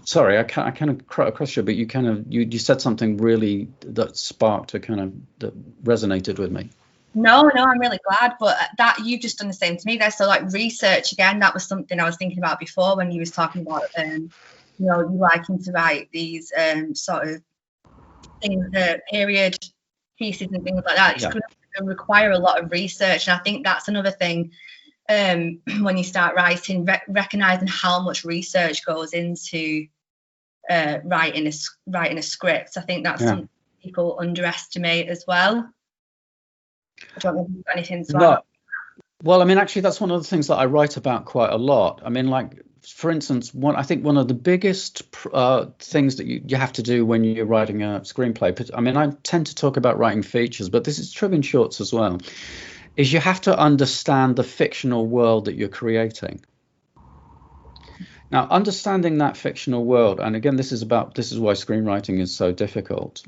Sorry, I kind of crossed you, but you said something really that sparked that resonated with me. No, I'm really glad. But that you've just done the same to me there. So like research again, that was something I was thinking about before when you was talking about you liking to write these sort of things, period pieces and things like that. It's going to require a lot of research, and I think that's another thing. When you start writing, recognizing how much research goes into writing a script. I think that's something people underestimate as well. I don't know if you've got anything to add. Well, I mean, actually, that's one of the things that I write about quite a lot. I mean, like, for instance, I think one of the biggest things that you have to do when you're writing a screenplay, I mean, I tend to talk about writing features, but this is true in shorts as well, is you have to understand the fictional world that you're creating. Now, understanding that fictional world, and again, this is why screenwriting is so difficult.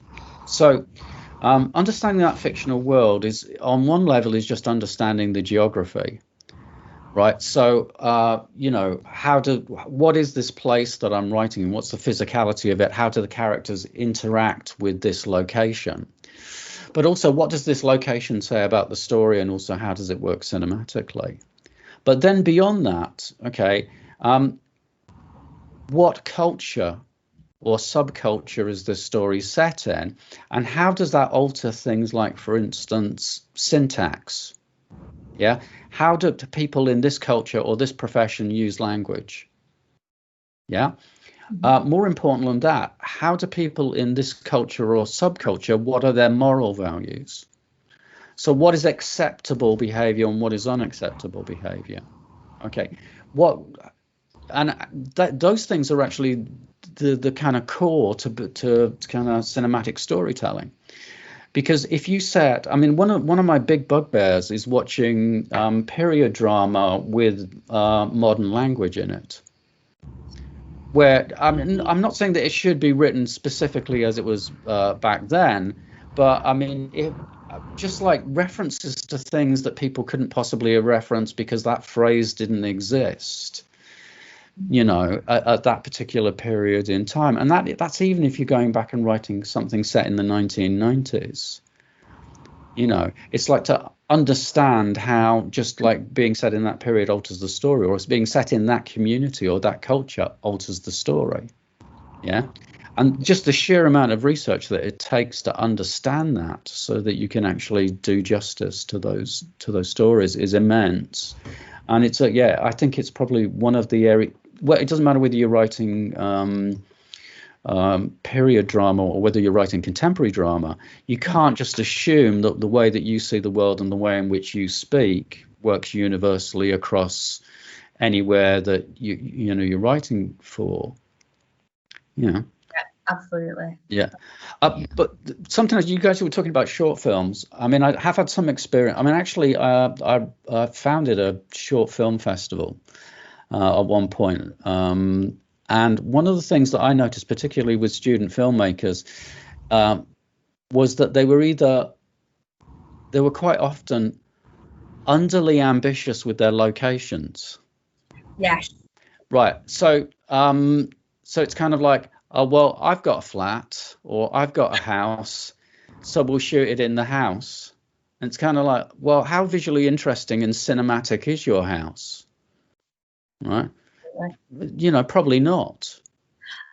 So understanding that fictional world is, on one level, is just understanding the geography, right? So, what is this place that I'm writing in? What's the physicality of it? How do the characters interact with this location? But also, what does this location say about the story, and also how does it work cinematically? But then beyond that, what culture or subculture is this story set in, and how does that alter things like, for instance, syntax? Yeah, how do people in this culture or this profession use language? Yeah. More important than that, how do people in this culture or subculture, what are their moral values? So what is acceptable behavior and what is unacceptable behavior? Okay, those things are actually the kind of core to kind of cinematic storytelling. Because if you set, I mean, one of my big bugbears is watching period drama with modern language in it. Where I'm not saying that it should be written specifically as it was back then, but I mean, just like references to things that people couldn't possibly have referenced because that phrase didn't exist, at that particular period in time. And that's even if you're going back and writing something set in the 1990s. It's like to understand how just like being set in that period alters the story, or it's being set in that community or that culture alters the story. Yeah. And just the sheer amount of research that it takes to understand that so that you can actually do justice to those stories is immense. And it's I think it's probably one of the areas. Well, it doesn't matter whether you're writing period drama or whether you're writing contemporary drama. You can't just assume that the way that you see the world and the way in which you speak works universally across anywhere that you're writing for. Yeah, absolutely. Yeah. But sometimes you guys were talking about short films. I mean, I have had some experience. I mean, actually, I founded a short film festival at one point. And one of the things that I noticed, particularly with student filmmakers, was that they were quite often underly ambitious with their locations. Yes. Right. So it's kind of like, oh, well, I've got a flat or I've got a house, so we'll shoot it in the house. And it's kind of like, well, how visually interesting and cinematic is your house? Right. Probably not.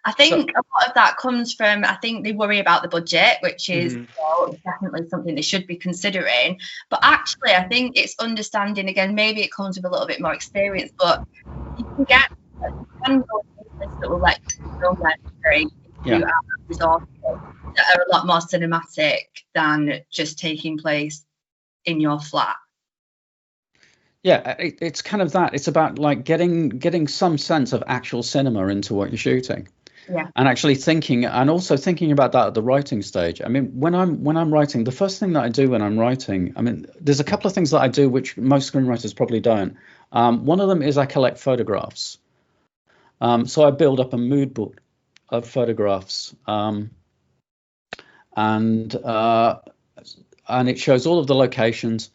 I think a lot of that comes from, I think they worry about the budget, which is definitely something they should be considering. But actually, I think it's understanding, again, maybe it comes with a little bit more experience, but you can get that will let you film resources that are a lot more cinematic than just taking place in your flat. Yeah, it's kind of that. It's about like getting some sense of actual cinema into what you're shooting. Yeah. And actually thinking about that at the writing stage. I mean, when I'm writing, the first thing that I do when I'm writing, I mean, there's a couple of things that I do which most screenwriters probably don't. One of them is I collect photographs. So I build up a mood board of photographs, and it shows all of the locations.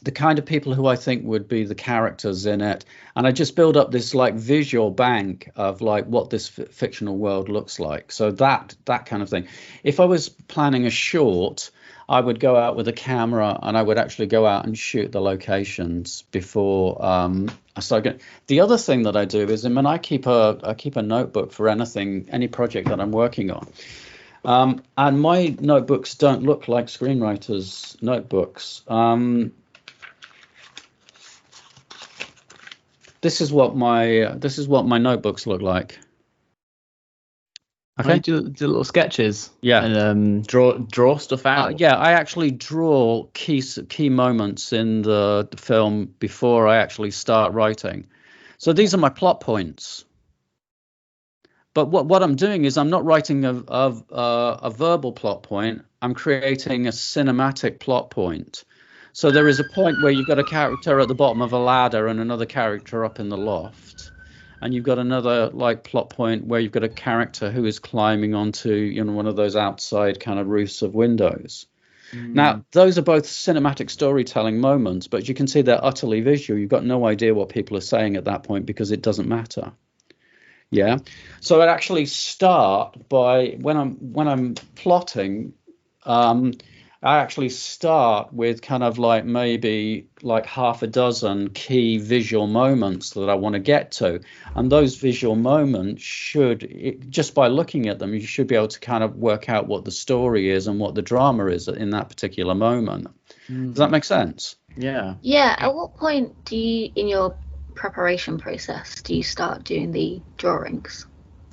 the kind of people who I think would be the characters in it, and I just build up this like visual bank of like what this fictional world looks like. So that kind of thing. If I was planning a short, I would go out with a camera and I would actually go out and shoot the locations before I start getting. The other thing that I do is, I mean, I keep a notebook for any project that I'm working on. And my notebooks don't look like screenwriters' notebooks. This is what my notebooks look like. Okay, do little sketches. Yeah, and draw stuff out. Yeah, I actually draw key moments in the film before I actually start writing. So these are my plot points. But what I'm doing is I'm not writing a verbal plot point. I'm creating a cinematic plot point. So there is a point where you've got a character at the bottom of a ladder and another character up in the loft. And you've got another like plot point where you've got a character who is climbing onto, one of those outside kind of roofs of windows. Now, those are both cinematic storytelling moments, but you can see they're utterly visual. You've got no idea what people are saying at that point because it doesn't matter. Yeah. So I actually start by when I'm plotting, I actually start with kind of like maybe like half a dozen key visual moments that I want to get to. And those visual moments just by looking at them, you should be able to kind of work out what the story is and what the drama is in that particular moment. Does that make sense? Yeah. Yeah. At what point do you, in your preparation process, do you start doing the drawings?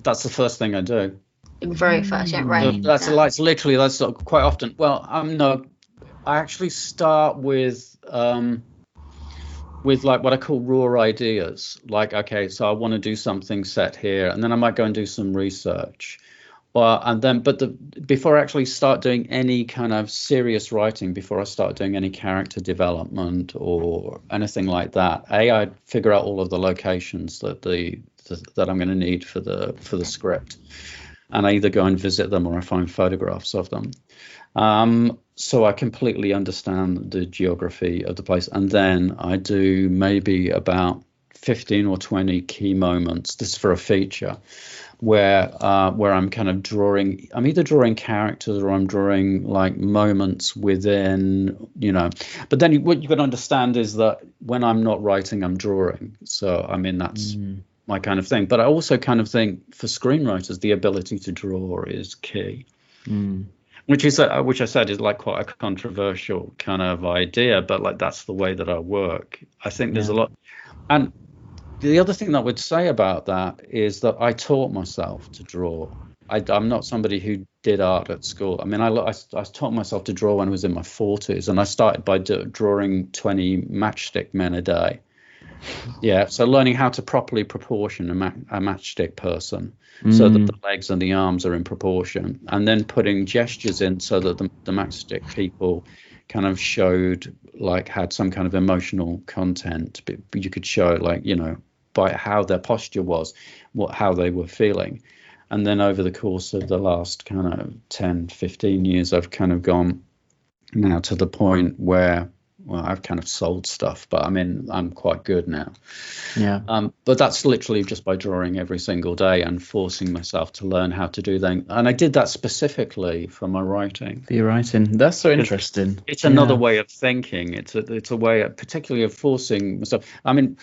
That's the first thing I do. Very first, yeah, right. That's quite often. Well, I actually start with like what I call raw ideas. Like, okay, so I want to do something set here, and then I might go and do some research, before I actually start doing any kind of serious writing, before I start doing any character development or anything like that, I'd figure out all of the locations that I'm going to need for the script. And I either go and visit them or I find photographs of them. So I completely understand the geography of the place. And then I do maybe about 15 or 20 key moments. This is for a feature where I'm kind of drawing. I'm either drawing characters or I'm drawing like moments within, But then what you've got to understand is that when I'm not writing, I'm drawing. So, I mean, that's my kind of thing. But I also kind of think for screenwriters, the ability to draw is key, which I said is like quite a controversial kind of idea, but like that's the way that I work. I think there's a lot. And the other thing that I would say about that is that I taught myself to draw. I'm not somebody who did art at school. I mean, I taught myself to draw when I was in my 40s, and I started by drawing 20 matchstick men a day. Yeah, so learning how to properly proportion a matchstick person so that the legs and the arms are in proportion, and then putting gestures in so that the matchstick people kind of had some kind of emotional content. But you could show by how their posture was, how they were feeling. And then over the course of the last kind of 10, 15 years, I've kind of gone now to the point where, well, I've kind of sold stuff, but I mean, I'm quite good now. Yeah. But that's literally just by drawing every single day and forcing myself to learn how to do that. And I did that specifically for my writing. For your writing. That's so interesting. It's another way of thinking. It's a way particularly of forcing myself. I mean,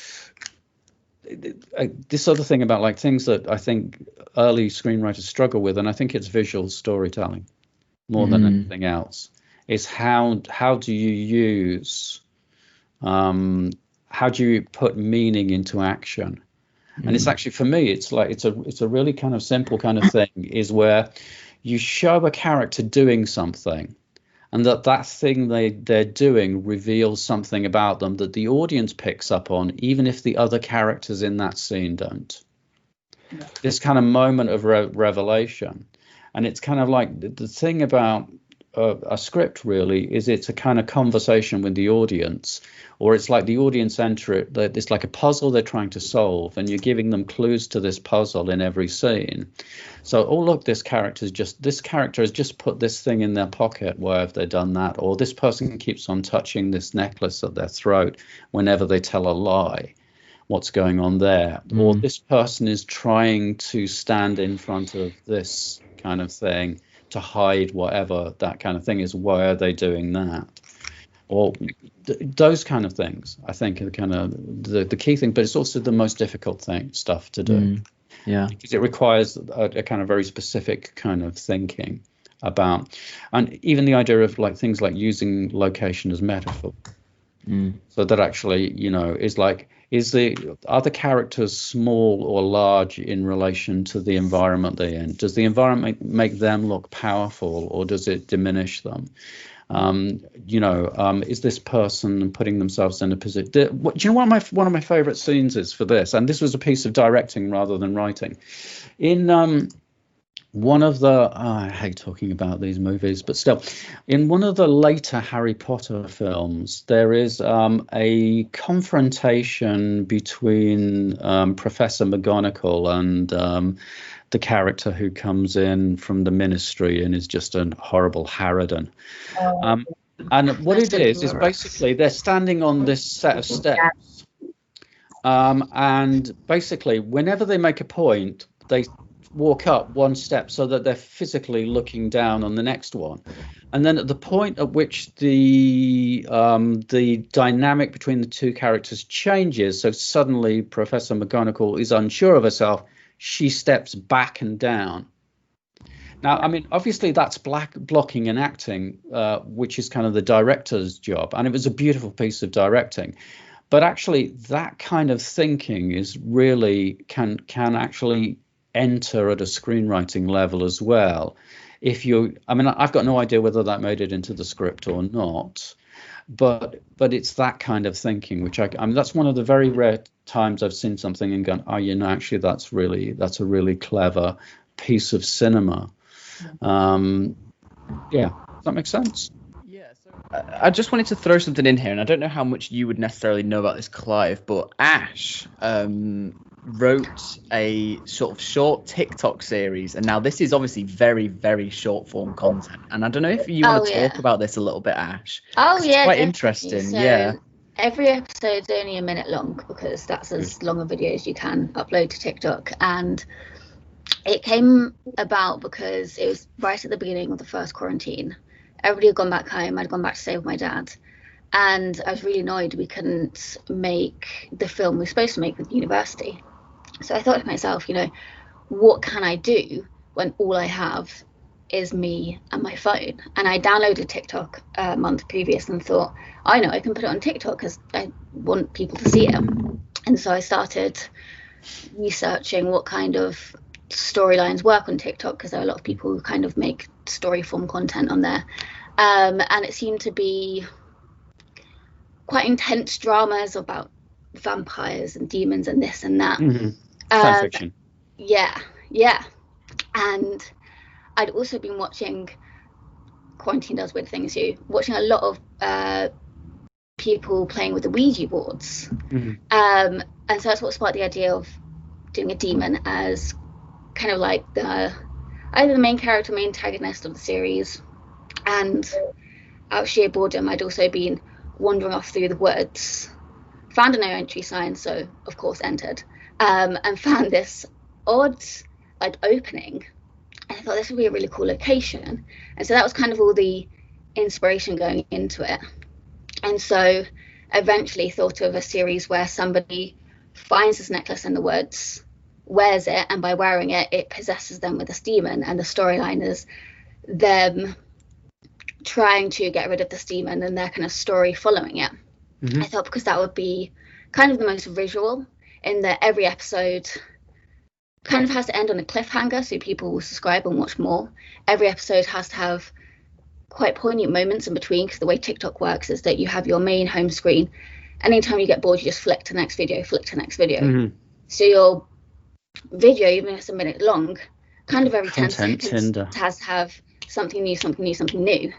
this other thing about like things that I think early screenwriters struggle with, and I think it's visual storytelling more than anything else. Is how do you use how do you put meaning into action? And it's actually, for me, it's a really kind of simple kind of thing, is where you show a character doing something, and that thing they're doing reveals something about them that the audience picks up on, even if the other characters in that scene don't. This kind of moment of revelation. And it's kind of like the thing about a script really is it's a kind of conversation with the audience, or it's like the audience enter it. It's like a puzzle they're trying to solve, and you're giving them clues to this puzzle in every scene. So, oh look, this character has just put this thing in their pocket. Why have they done that? Or this person keeps on touching this necklace at their throat whenever they tell a lie. What's going on there? Or this person is trying to stand in front of this kind of thing to hide whatever that kind of thing is. Why are they doing that? Or those kind of things, I think, are kind of the key thing. But it's also the most difficult stuff to do. Yeah, because it requires a kind of very specific kind of thinking about, and even the idea of like things like using location as metaphor. So that actually, is like, are the characters small or large in relation to the environment they're in? Does the environment make them look powerful, or does it diminish them? Is this person putting themselves in a position? Do you know what one of my favorite scenes is for this? And this was a piece of directing rather than writing. In one of the, I hate talking about these movies, but still, in one of the later Harry Potter films, there is a confrontation between Professor McGonagall and the character who comes in from the Ministry and is just a horrible harridan. And what it is basically they're standing on this set of steps. And basically, whenever they make a point, they walk up one step so that they're physically looking down on the next one. And then at the point at which the dynamic between the two characters changes, so suddenly Professor McGonagall is unsure of herself, she steps back and down. Now, I mean, obviously that's blocking and acting, which is kind of the director's job. And it was a beautiful piece of directing. But actually, that kind of thinking is really can actually enter at a screenwriting level as well. I've got no idea whether that made it into the script or not, but it's that kind of thinking, which that's one of the very rare times I've seen something and gone, actually that's a really clever piece of cinema. Does that make sense? Yeah, so I just wanted to throw something in here, and I don't know how much you would necessarily know about this, Clive, but Ash wrote a sort of short TikTok series, and now this is obviously very, very short form content, and I don't know if you want to talk about this a little bit, Ash. Yeah, it's quite definitely. interesting. So every episode's only a minute long, because that's as long a video as you can upload to TikTok. And it came about because it was right at the beginning of the first quarantine. Everybody had gone back home. I'd gone back to stay with my dad. And I was really annoyed we couldn't make the film we were supposed to make with university. So I thought to myself, what can I do when all I have is me and my phone? And I downloaded TikTok a month previous and thought, I know I can put it on TikTok because I want people to see it. And so I started researching what kind of storylines work on TikTok, because there are a lot of people who kind of make story form content on there. And it seemed to be quite intense dramas about vampires and demons and this and that. Fan fiction. Yeah. And I'd also been watching, quarantine does weird things to you, watching a lot of people playing with the Ouija boards. And so that's what sparked the idea of doing a demon as kind of like either the main character, main antagonist of the series. And out of sheer boredom, I'd also been wandering off through the woods, found a no entry sign, so of course entered, and found this odd opening, and I thought this would be a really cool location. And so that was kind of all the inspiration going into it. And so eventually thought of a series where somebody finds this necklace in the woods, wears it, and by wearing it, it possesses them with this demon, and the storyline is them trying to get rid of this demon and their kind of story following it. I thought because that would be kind of the most visual, in that every episode kind of has to end on a cliffhanger so people will subscribe and watch more. Every episode has to have quite poignant moments in between, because the way TikTok works is that you have your main home screen. Anytime you get bored, you just flick to the next video, So your video, even if it's a minute long, kind of every 10 seconds has to have something new,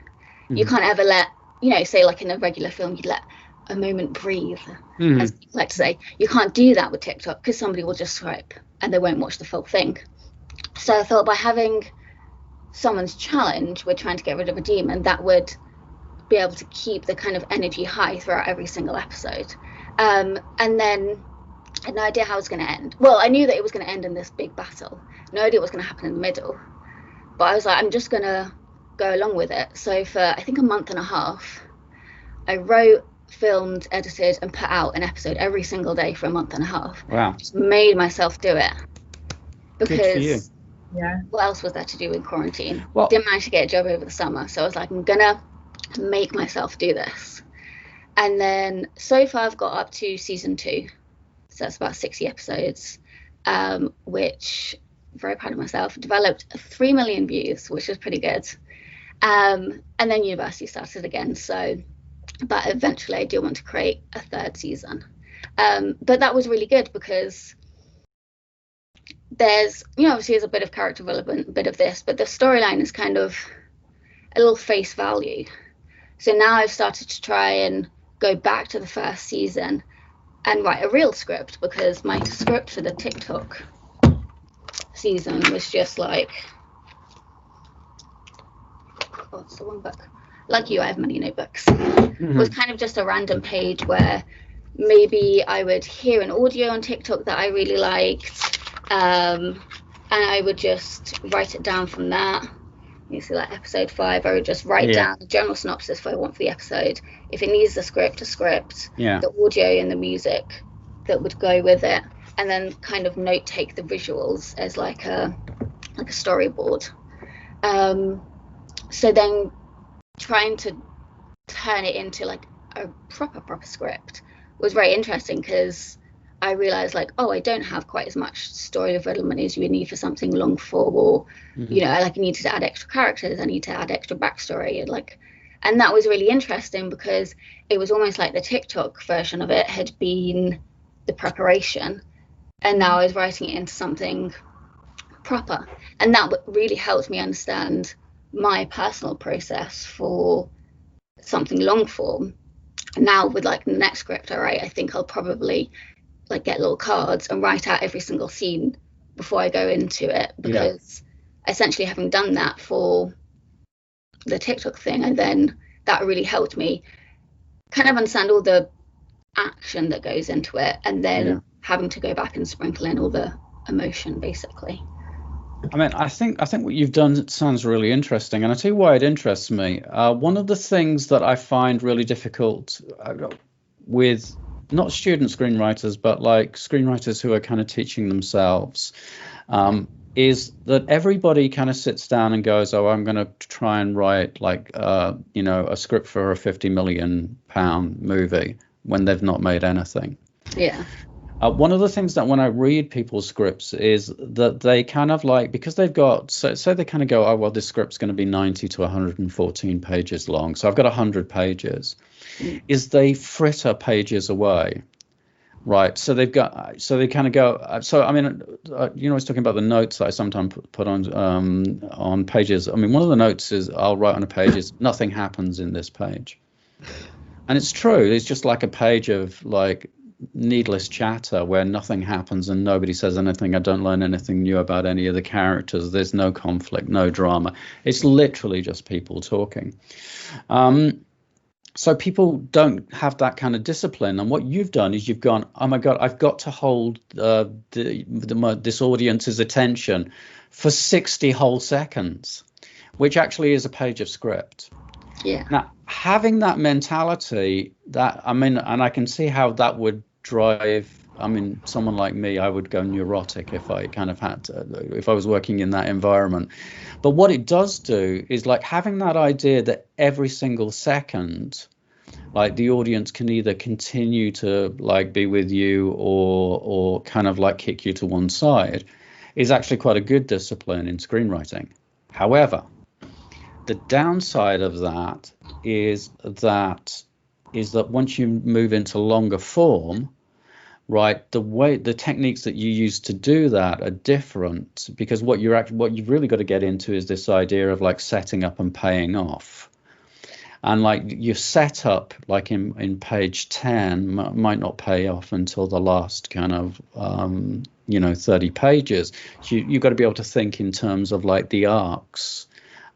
Mm-hmm. you can't ever let, say like in a regular film, you'd let a moment breathe, as people like to say. You can't do that with TikTok because somebody will just swipe and they won't watch the full thing. So I thought by having someone's challenge, we're trying to get rid of a demon, that would be able to keep the kind of energy high throughout every single episode. And then I had no idea how it was going to end. Well, I knew that it was going to end in this big battle. No idea what was going to happen in the middle. But I was like, I'm just going to go along with it. So for, I think, a month and a half, I wrote, filmed, edited, and put out an episode every single day for a month and a half. Wow. Just made myself do it. Good for you. Because Yeah. what else was there to do in quarantine? Well- Didn't manage to get a job over the summer. So I was like, I'm going to make myself do this. And then so far I've got up to season 2. So that's about 60 episodes, which I'm very proud of myself. Developed 3 million views, which is pretty good. And then university started again. So, but eventually I do want to create a 3rd season. But that was really good because there's, obviously there's a bit of character relevant, a bit of this, but the storyline is kind of a little face value. So now I've started to try and go back to the first season and write a real script, because my script for the TikTok season was just like, oh, it's the one book. Like you, I have many notebooks. It was kind of just a random page where maybe I would hear an audio on TikTok that I really liked, and I would just write it down from that. You see, like episode 5, I would just write down the general synopsis for what I want for the episode. If it needs a script, the audio and the music that would go with it, and then kind of note take the visuals as like a storyboard. So then trying to turn it into like a proper script was very interesting, because I realized like, oh, I don't have quite as much story development as you would need for something long form, or I needed to add extra characters, I need to add extra backstory, and that was really interesting, because it was almost like the TikTok version of it had been the preparation, and now I was writing it into something proper, and that really helped me understand my personal process for something long form. Now with like the next script I write, I think I'll probably like get little cards and write out every single scene before I go into it, because essentially having done that for the TikTok thing, and then that really helped me kind of understand all the action that goes into it, and then having to go back and sprinkle in all the emotion basically. I mean, I think what you've done sounds really interesting, and I'll tell you why it interests me. One of the things that I find really difficult with not student screenwriters, but like screenwriters who are kind of teaching themselves, is that everybody kind of sits down and goes, oh, I'm going to try and write like, a script for a £50 million movie, when they've not made anything. Yeah. One of the things that when I read people's scripts is that they kind of like, because they've got, so they kind of go, oh, well, this script's going to be 90 to 114 pages long, so I've got 100 pages, is they fritter pages away. Right. So they kind of go. So, I mean, I was talking about the notes that I sometimes put on pages. I mean, one of the notes is I'll write on a page is nothing happens in this page. And it's true. It's just like a page of like needless chatter where nothing happens and nobody says anything. I don't learn anything new about any of the characters. There's no conflict, no drama. It's literally just people talking. So people don't have that kind of discipline, and what you've done is you've gone, oh my God, I've got to hold this audience's attention for 60 whole seconds, which actually is a page of script. Yeah. Now, having that mentality, and I can see how that would drive. I mean, someone like me, I would go neurotic if I kind of had to, if I was working in that environment. But what it does do is like having that idea that every single second, like the audience can either continue to like be with you or kind of like kick you to one side, is actually quite a good discipline in screenwriting. However, the downside of that is that once you move into longer form, right, the techniques that you use to do that are different, because what you've really got to get into is this idea of like setting up and paying off. And like your setup, like in page 10, might not pay off until the last kind of 30 pages. So you've got to be able to think in terms of like the arcs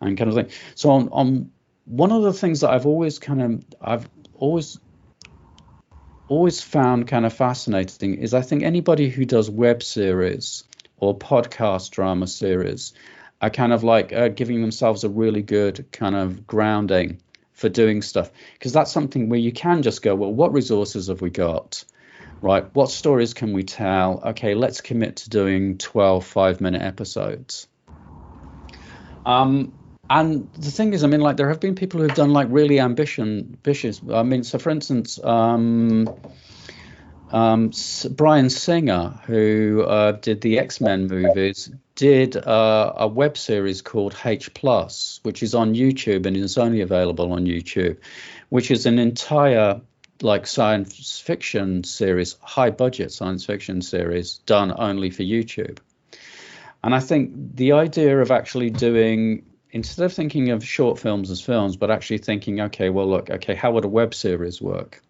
and kind of thing. So on one of the things that I've always found kind of fascinating is, I think anybody who does web series or podcast drama series are kind of like giving themselves a really good kind of grounding for doing stuff, because that's something where you can just go, well, what resources have we got, right? What stories can we tell? Okay, let's commit to doing 12 5-minute episodes. And the thing is, I mean, like, there have been people who've done like really ambitious. I mean, so for instance, Bryan Singer, who did the X-Men movies, did a web series called H+, which is on YouTube and is only available on YouTube, which is an entire like science fiction series, high budget science fiction series done only for YouTube. And I think the idea of actually doing, instead of thinking of short films as films, but actually thinking, okay, well, look, okay, how would a web series work?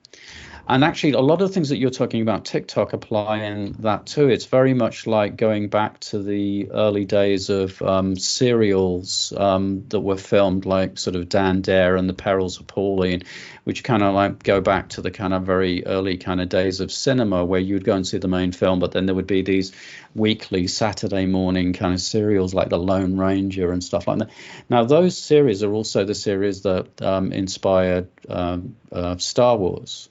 And actually, a lot of the things that you're talking about, TikTok, applying that too. It's very much like going back to the early days of serials that were filmed, like sort of Dan Dare and The Perils of Pauline, which kind of like go back to the kind of very early kind of days of cinema, where you'd go and see the main film, but then there would be these weekly Saturday morning kind of serials like The Lone Ranger and stuff like that. Now, those series are also the series that inspired Star Wars.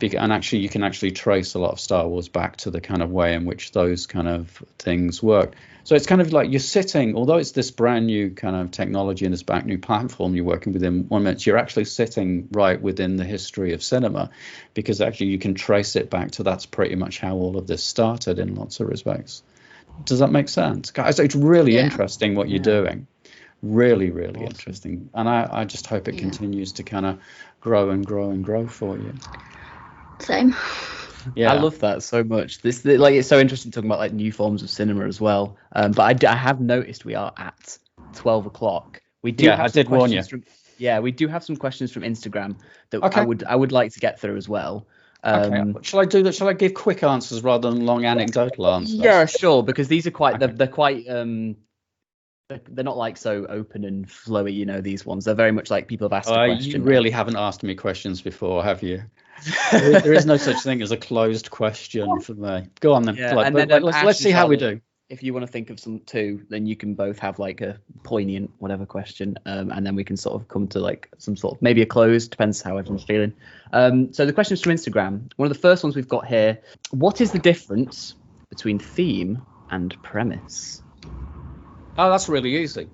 And actually, you can actually trace a lot of Star Wars back to the kind of way in which those kind of things work. So it's kind of like you're sitting, although it's this brand new kind of technology and this brand new platform you're working within 1 minute, you're actually sitting right within the history of cinema, because actually you can trace it back to that's pretty much how all of this started in lots of respects. Does that make sense? Guys, it's really interesting what you're doing. Really, really interesting. And I just hope it continues to kind of grow and grow and grow for you. Same. Yeah, I love that so much. This, like, it's so interesting talking about like new forms of cinema as well. But I have noticed we are at 12 o'clock. We do. I did warn you. We do have some questions from Instagram that I would like to get through as well. Okay. Shall I do that? Shall I give quick answers rather than long anecdotal answers? Yeah, sure. Because these are quite. They're quite. They're not like so open and flowy, you know, these ones. They're very much like people have asked a question. You really haven't asked me questions before, have you? There is no such thing as a closed question for me. Go on then. Yeah, let's see how we do. If you want to think of some too, then you can both have like a poignant whatever question, and then we can sort of come to like some sort of maybe a close, depends how everyone's feeling. So the questions from Instagram. One of the first ones we've got here: what is the difference between theme and premise? Oh, that's really easy.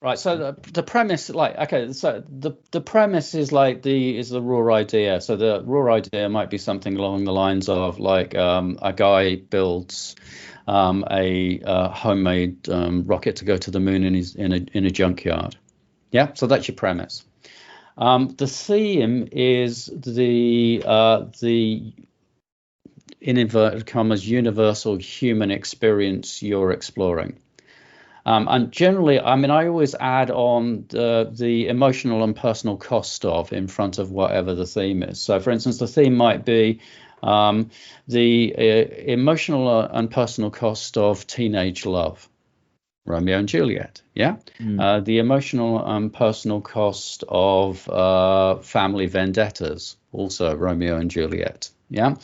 Right, so the premise, like, okay, so the premise is like the raw idea. So the raw idea might be something along the lines of like a guy builds a homemade rocket to go to the moon in a junkyard. Yeah, so that's your premise. The theme is the in inverted commas universal human experience you're exploring. And generally, I mean, I always add on the emotional and personal cost of in front of whatever the theme is. So, for instance, the theme might be the emotional and personal cost of teenage love, Romeo and Juliet. Yeah. The emotional and personal cost of family vendettas, also Romeo and Juliet. Yeah.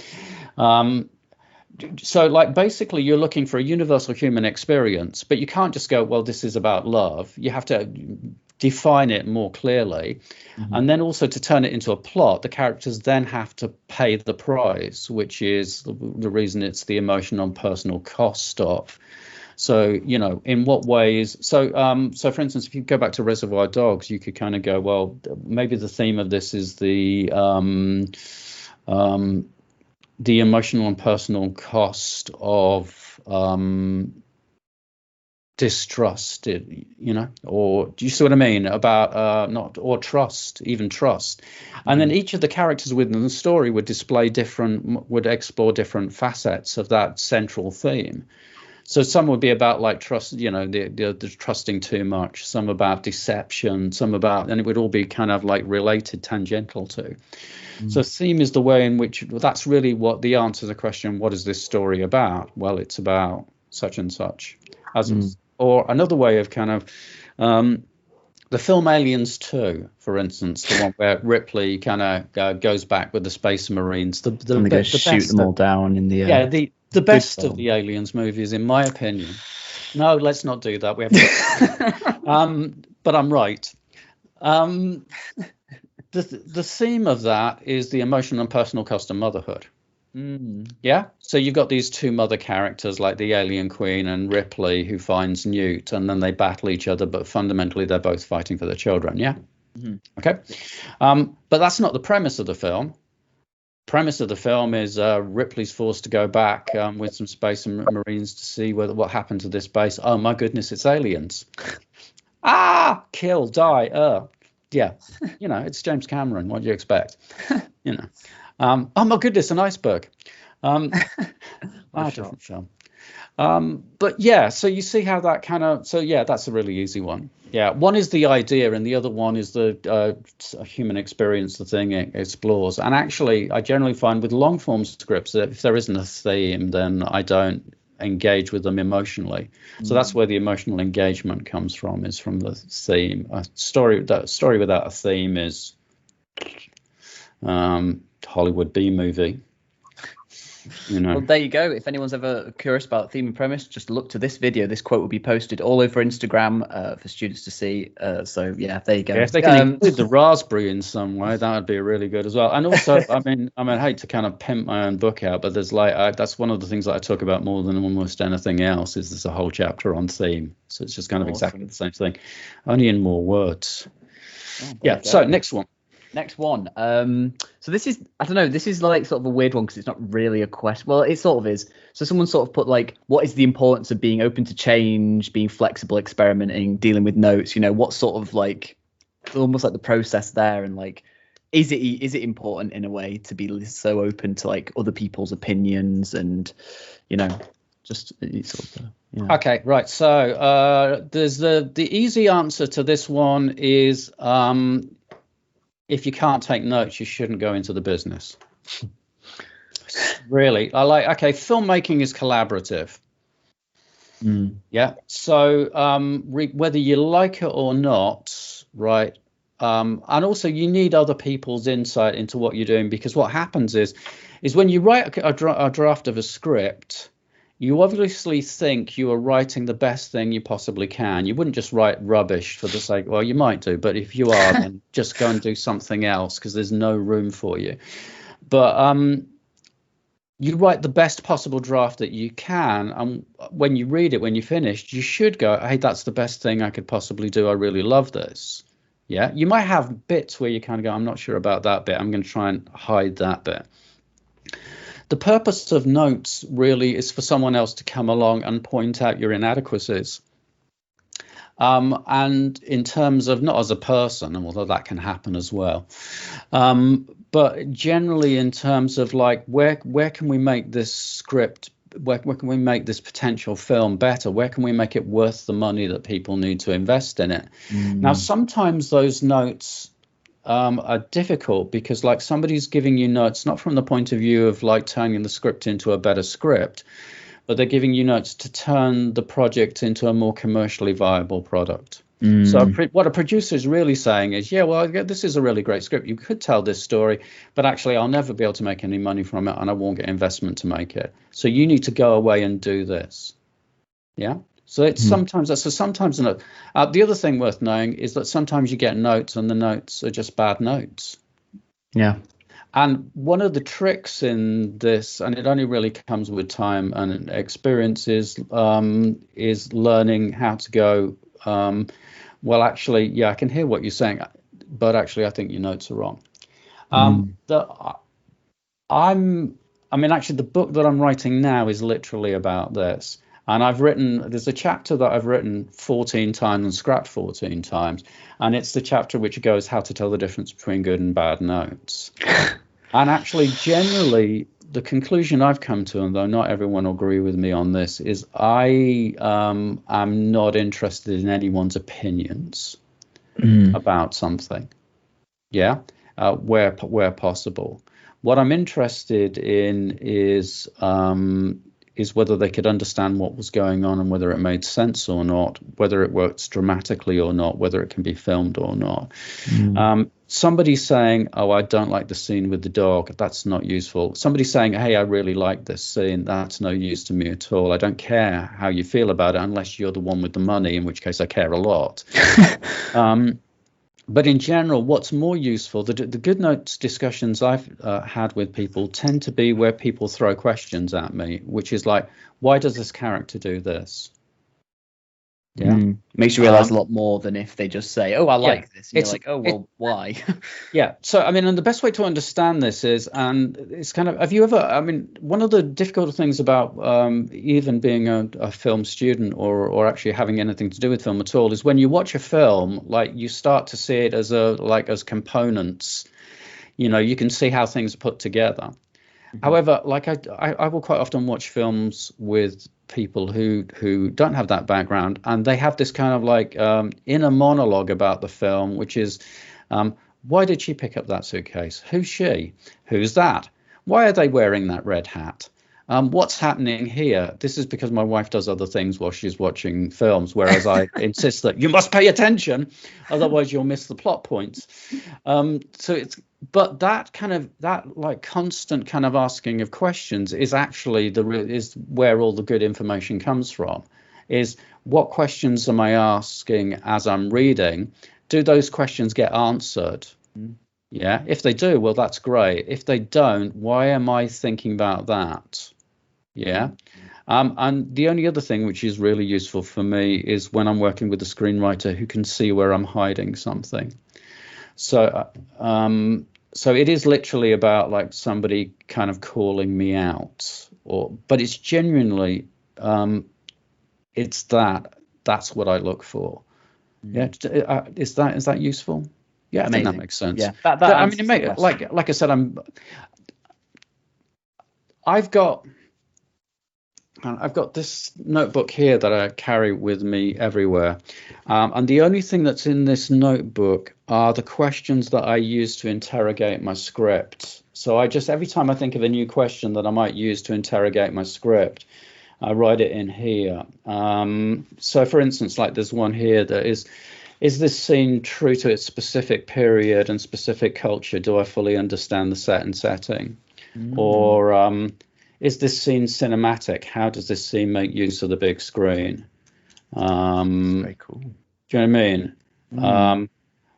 So, like, basically, you're looking for a universal human experience, but you can't just go, well, this is about love. You have to define it more clearly. And then also to turn it into a plot, the characters then have to pay the price, which is the reason it's the emotional and personal cost of. So, you know, in what ways? So, for instance, if you go back to Reservoir Dogs, you could kind of go, well, maybe the theme of this is the emotional and personal cost of distrusted, or do you see what I mean about not or trust, even trust. And then each of the characters within the story would explore different facets of that central theme. So some would be about like trust, the trusting too much, some about deception, and it would all be kind of like related, tangential to. So theme is the way in which that's really what the answer to the question, what is this story about? Well, it's about such and such. Or another way of kind of the film Aliens 2, for instance, the one where Ripley kind of goes back with the Space Marines. And they go shoot them all down in the the best of the Aliens movies, in my opinion. No, let's not do that. We have but I'm right. The theme of that is the emotional and personal cost of motherhood. Yeah. So you've got these two mother characters like the alien queen and Ripley, who finds Newt, and then they battle each other, but fundamentally they're both fighting for their children. Yeah. Okay. But that's not the premise of the film. Premise of the film is Ripley's forced to go back with some space and Marines to see what happened to this base. Oh my goodness, it's aliens. Kill, die. Yeah, it's James Cameron. What do you expect? Oh my goodness, an iceberg. Different film. But yeah, so you see how that kind of. So yeah, that's a really easy one. Yeah, one is the idea, and the other one is the human experience, the thing it explores. And actually, I generally find with long form scripts that if there isn't a theme, then I don't engage with them emotionally. So that's where the emotional engagement comes from, is from the theme. A story without a theme is Hollywood B movie. Well, there you go. If anyone's ever curious about theme and premise, just look to this video. This quote will be posted all over Instagram for students to see. So yeah, there you go. Yeah, if they can include the raspberry in some way, that would be really good as well. And also, I hate to kind of pimp my own book out, but there's that's one of the things that I talk about more than almost anything else. Is there's a whole chapter on theme. So it's just kind of exactly the same thing, only in more words. Yeah. So next one. So this is, I don't know, this is like sort of a weird one because it's not really a question. Well, it sort of is. So someone sort of put like, what is the importance of being open to change, being flexible, experimenting, dealing with notes? What sort of like, almost like the process there, and like, is it important in a way to be so open to like other people's opinions and, just sort of. Yeah. Okay, right. So there's the easy answer to this one is. If you can't take notes, you shouldn't go into the business. Really, filmmaking is collaborative. Yeah. So whether you like it or not, right? And also you need other people's insight into what you're doing, because what happens is when you write a draft of a script, you obviously think you are writing the best thing you possibly can. You wouldn't just write rubbish for the sake. Well, you might do, but if you are, then just go and do something else, because there's no room for you. But you write the best possible draft that you can, and when you read it, when you're finished, you should go, hey, that's the best thing I could possibly do. I really love this. Yeah, you might have bits where you kind of go, I'm not sure about that bit. I'm going to try and hide that bit. The purpose of notes really is for someone else to come along and point out your inadequacies. And in terms of, not as a person, although that can happen as well, but generally in terms of like, where can we make this script, where can we make this potential film better? Where can we make it worth the money that people need to invest in it? Now, sometimes those notes are difficult, because like somebody's giving you notes not from the point of view of like turning the script into a better script, but they're giving you notes to turn the project into a more commercially viable product. So what a producer is really saying is, yeah, well, this is a really great script. You could tell this story, but actually I'll never be able to make any money from it, and I won't get investment to make it. So you need to go away and do this. Yeah. So it's sometimes a note. The other thing worth knowing is that sometimes you get notes and the notes are just bad notes. Yeah. And one of the tricks in this, and it only really comes with time and experience, is learning how to go, well, actually, yeah, I can hear what you're saying, but actually I think your notes are wrong. Actually, the book that I'm writing now is literally about this. And there's a chapter that I've written 14 times and scrapped 14 times. And it's the chapter which goes how to tell the difference between good and bad notes. And actually, generally, the conclusion I've come to, and though not everyone will agree with me on this, is I am not interested in anyone's opinions about something. Yeah, where possible. What I'm interested in is whether they could understand what was going on and whether it made sense or not, whether it works dramatically or not, whether it can be filmed or not. Somebody saying, oh, I don't like the scene with the dog, that's not useful. Somebody saying, hey, I really like this scene, that's no use to me at all. I don't care how you feel about it unless you're the one with the money, in which case I care a lot. But in general, what's more useful, the good notes discussions I've had with people tend to be where people throw questions at me, which is like, why does this character do this? Yeah. Makes you realize a lot more than if they just say, oh, I like this. And you're like, oh, well, why? Yeah. So, I mean, and the best way to understand this is, and it's kind of, have you ever, I mean, one of the difficult things about even being a film student or actually having anything to do with film at all is when you watch a film, like you start to see it as as components, you can see how things are put together. However, like I will quite often watch films with people who don't have that background, and they have this kind of like inner monologue about the film, which is, why did she pick up that suitcase? Who's she? Who's that? Why are they wearing that red hat? What's happening here? This is because my wife does other things while she's watching films, whereas I insist that you must pay attention, otherwise you'll miss the plot points. But that constant kind of asking of questions is actually is where all the good information comes from. Is what questions am I asking as I'm reading? Do those questions get answered? Yeah, if they do, well, that's great. If they don't, why am I thinking about that? Yeah. And the only other thing which is really useful for me is when I'm working with a screenwriter who can see where I'm hiding something. So it is literally about like somebody kind of calling me out, but it's genuinely that's what I look for. Yeah. Is that useful? Yeah, I think that makes sense. Yeah, I mean, like I said, I've got this notebook here that I carry with me everywhere, and the only thing that's in this notebook are the questions that I use to interrogate my script. So every time I think of a new question that I might use to interrogate my script, I write it in here. So, for instance, like there's one here that is this scene true to its specific period and specific culture? Do I fully understand the set and setting? Or is this scene cinematic? How does this scene make use of the big screen? Very cool. Do you know what I mean?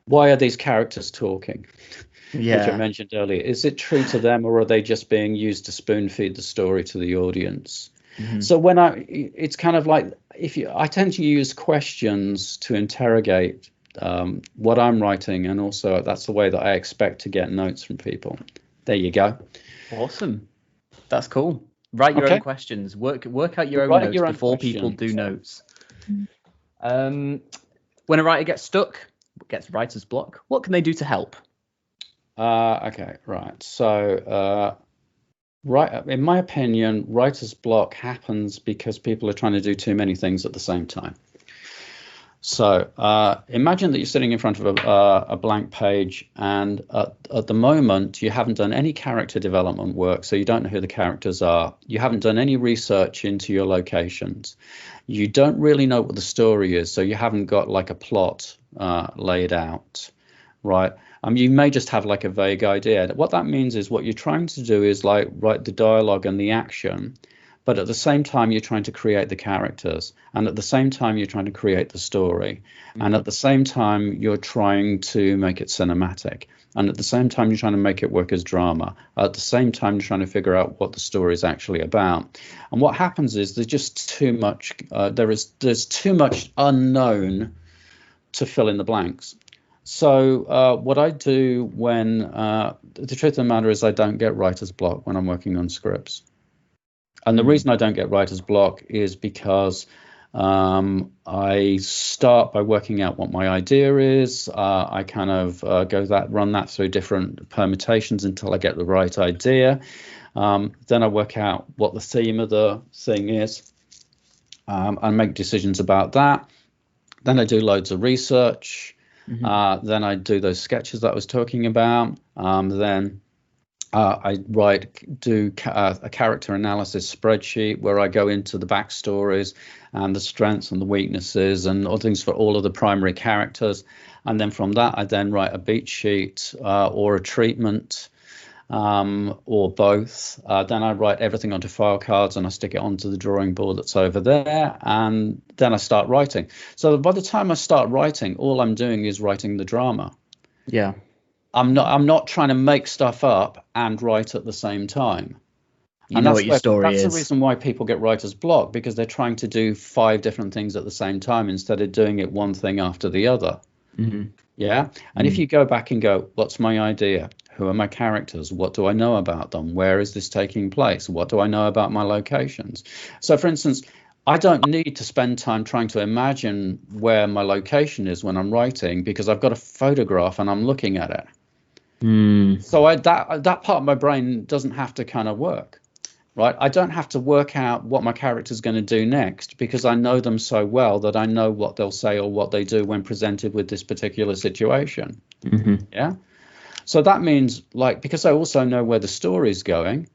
Why are these characters talking? Yeah. Which I mentioned earlier. Is it true to them, or are they just being used to spoon feed the story to the audience? So it's kind of like I tend to use questions to interrogate what I'm writing, and also that's the way that I expect to get notes from people. There you go. Awesome. That's cool. Write your own questions. Work out your own notes before people do notes. When a writer gets stuck, gets writer's block, what can they do to help? Okay, right. So in my opinion, writer's block happens because people are trying to do too many things at the same time. So imagine that you're sitting in front of a blank page, and at the moment you haven't done any character development work, so you don't know who the characters are. You haven't done any research into your locations. You don't really know what the story is, so you haven't got like a plot laid out, right? You may just have like a vague idea. What that means is what you're trying to do is like write the dialogue and the action, but at the same time you're trying to create the characters, and at the same time you're trying to create the story, and at the same time you're trying to make it cinematic, and at the same time you're trying to make it work as drama. At the same time you're trying to figure out what the story is actually about. And what happens is there's just too much. There's too much unknown to fill in the blanks. So what I do when the truth of the matter is I don't get writer's block when I'm working on scripts. And the reason I don't get writer's block is because I start by working out what my idea is. I kind of run that through different permutations until I get the right idea. Then I work out what the theme of the thing is and make decisions about that. Then I do loads of research. Then I do those sketches that I was talking about. Then I do a character analysis spreadsheet where I go into the backstories and the strengths and the weaknesses and all things for all of the primary characters. And then from that, I then write a beat sheet or a treatment or both. Then I write everything onto file cards and I stick it onto the drawing board that's over there. And then I start writing. So by the time I start writing, all I'm doing is writing the drama. Yeah. I'm not trying to make stuff up and write at the same time. You know what your story is. That's the reason why people get writer's block, because they're trying to do 5 different things at the same time instead of doing it one thing after the other. Yeah. And if you go back and go, what's my idea? Who are my characters? What do I know about them? Where is this taking place? What do I know about my locations? So, for instance, I don't need to spend time trying to imagine where my location is when I'm writing, because I've got a photograph and I'm looking at it. So that part of my brain doesn't have to kind of work, right? I don't have to work out what my character's going to do next, because I know them so well that I know what they'll say or what they do when presented with this particular situation. Yeah. So that means, like, because I also know where the story's going,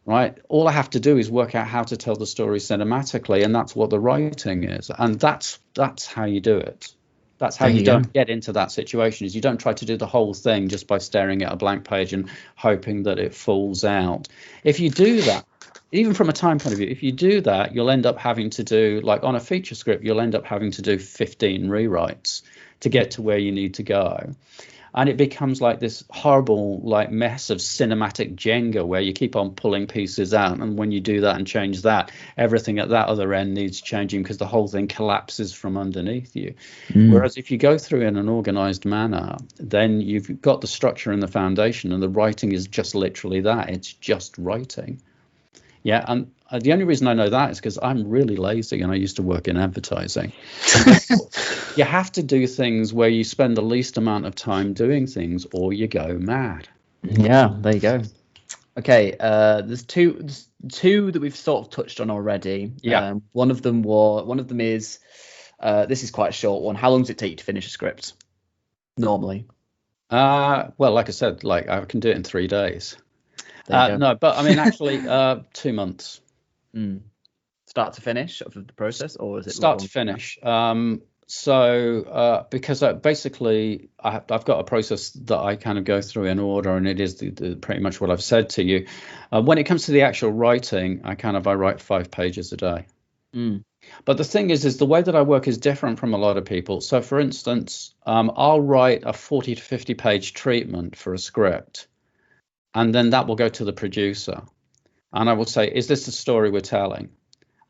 right? All I have to do is work out how to tell the story cinematically, and that's what the writing is. And that's how you do it. That's how you don't get into that situation, is you don't try to do the whole thing just by staring at a blank page and hoping that it falls out. If you do that, even from a time point of view, if you do that, you'll end up having to do, like on a feature script, you'll end up having to do 15 rewrites to get to where you need to go. And it becomes like this horrible like mess of cinematic Jenga where you keep on pulling pieces out. And when you do that and change that, everything at that other end needs changing because the whole thing collapses from underneath you. Whereas if you go through in an organized manner, then you've got the structure and the foundation, and the writing is just literally that. It's just writing. Yeah. And the only reason I know that is because I'm really lazy and I used to work in advertising. You have to do things where you spend the least amount of time doing things or you go mad. Yeah, there you go. Okay, there's two that we've sort of touched on already. Yeah. One of them is this is quite a short one. How long does it take you to finish a script normally? Well, like I said, like I can do it in 3 days. No, but I mean, actually, 2 months. Start to finish of the process, or is it start to finish? Because basically I've got a process that I kind of go through in order, and it is pretty much what I've said to you. When it comes to the actual writing, I write 5 pages a day. But the thing is the way that I work is different from a lot of people. So, for instance, I'll write a 40 to 50 page treatment for a script, and then that will go to the producer. And I will say, is this the story we're telling?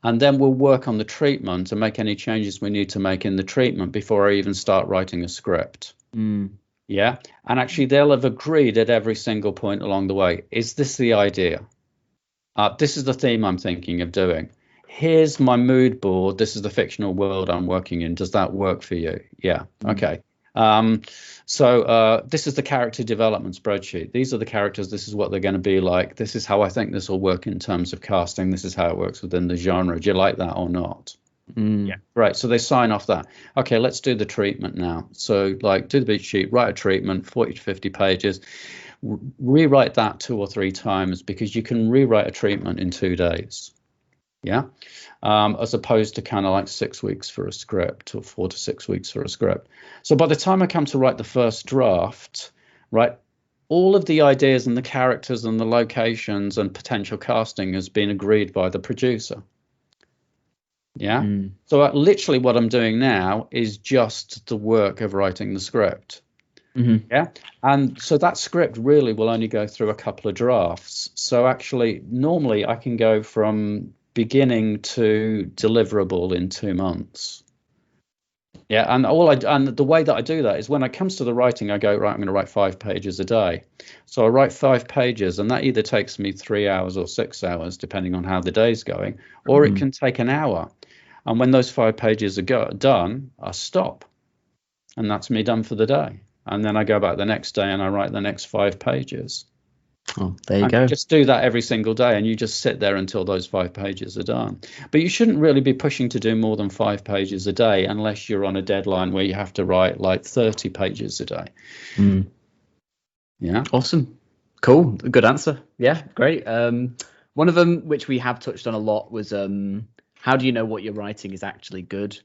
And then we'll work on the treatment and make any changes we need to make in the treatment before I even start writing a script. Yeah. And actually, they'll have agreed at every single point along the way. Is this the idea? This is the theme I'm thinking of doing. Here's my mood board. This is the fictional world I'm working in. Does that work for you? Yeah. Okay. So this is the character development spreadsheet. These are the characters. This is what they're going to be like. This is how I think this will work in terms of casting. This is how it works within the genre. Do you like that or not? Yeah. Right. So they sign off that. Okay, let's do the treatment now. So like do the beat sheet, write a treatment, 40 to 50 pages, rewrite that 2 or 3 times, because you can rewrite a treatment in 2 days. Yeah. As opposed to kind of like 6 weeks for a script, or 4 to 6 weeks for a script. So by the time I come to write the first draft, right, all of the ideas and the characters and the locations and potential casting has been agreed by the producer. Yeah. So literally what I'm doing now is just the work of writing the script. Yeah. And so that script really will only go through a couple of drafts. So actually, normally I can go from beginning to deliverable in 2 months. Yeah, and the way that I do that is when it comes to the writing, I go, right, I'm going to write 5 pages a day. So I write 5 pages, and that either takes me 3 hours or 6 hours, depending on how the day's going, or it can take an hour. And when those 5 pages are done, I stop, and that's me done for the day. And then I go back the next day and I write the next 5 pages. Oh, there you go. Just do that every single day, and you just sit there until those 5 pages are done. But you shouldn't really be pushing to do more than 5 pages a day unless you're on a deadline where you have to write like 30 pages a day. Yeah. Awesome. Cool. Good answer. Yeah, great. One of them, which we have touched on a lot, was how do you know what you're writing is actually good?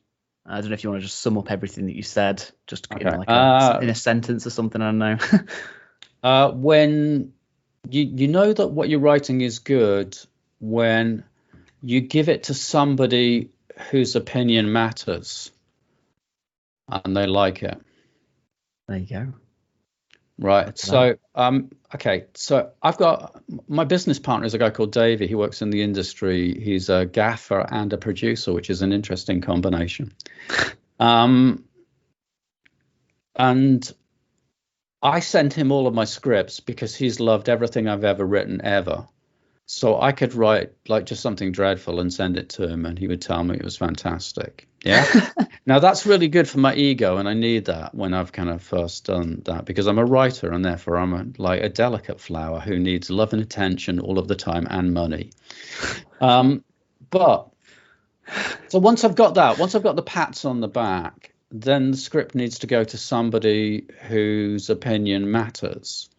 I don't know if you want to just sum up everything that you said, just in a sentence or something. I don't know. When you know that what you're writing is good when you give it to somebody whose opinion matters and they like it. There you go. Right. So, okay. So I've got my business partner is a guy called Davey. He works in the industry. He's a gaffer and a producer, which is an interesting combination. And I sent him all of my scripts because he's loved everything I've ever written ever. So I could write like just something dreadful and send it to him, and he would tell me it was fantastic. Yeah. Now that's really good for my ego, and I need that when I've kind of first done that, because I'm a writer, and therefore I'm like a delicate flower who needs love and attention all of the time and money. But so once I've got the pats on the back, then the script needs to go to somebody whose opinion matters.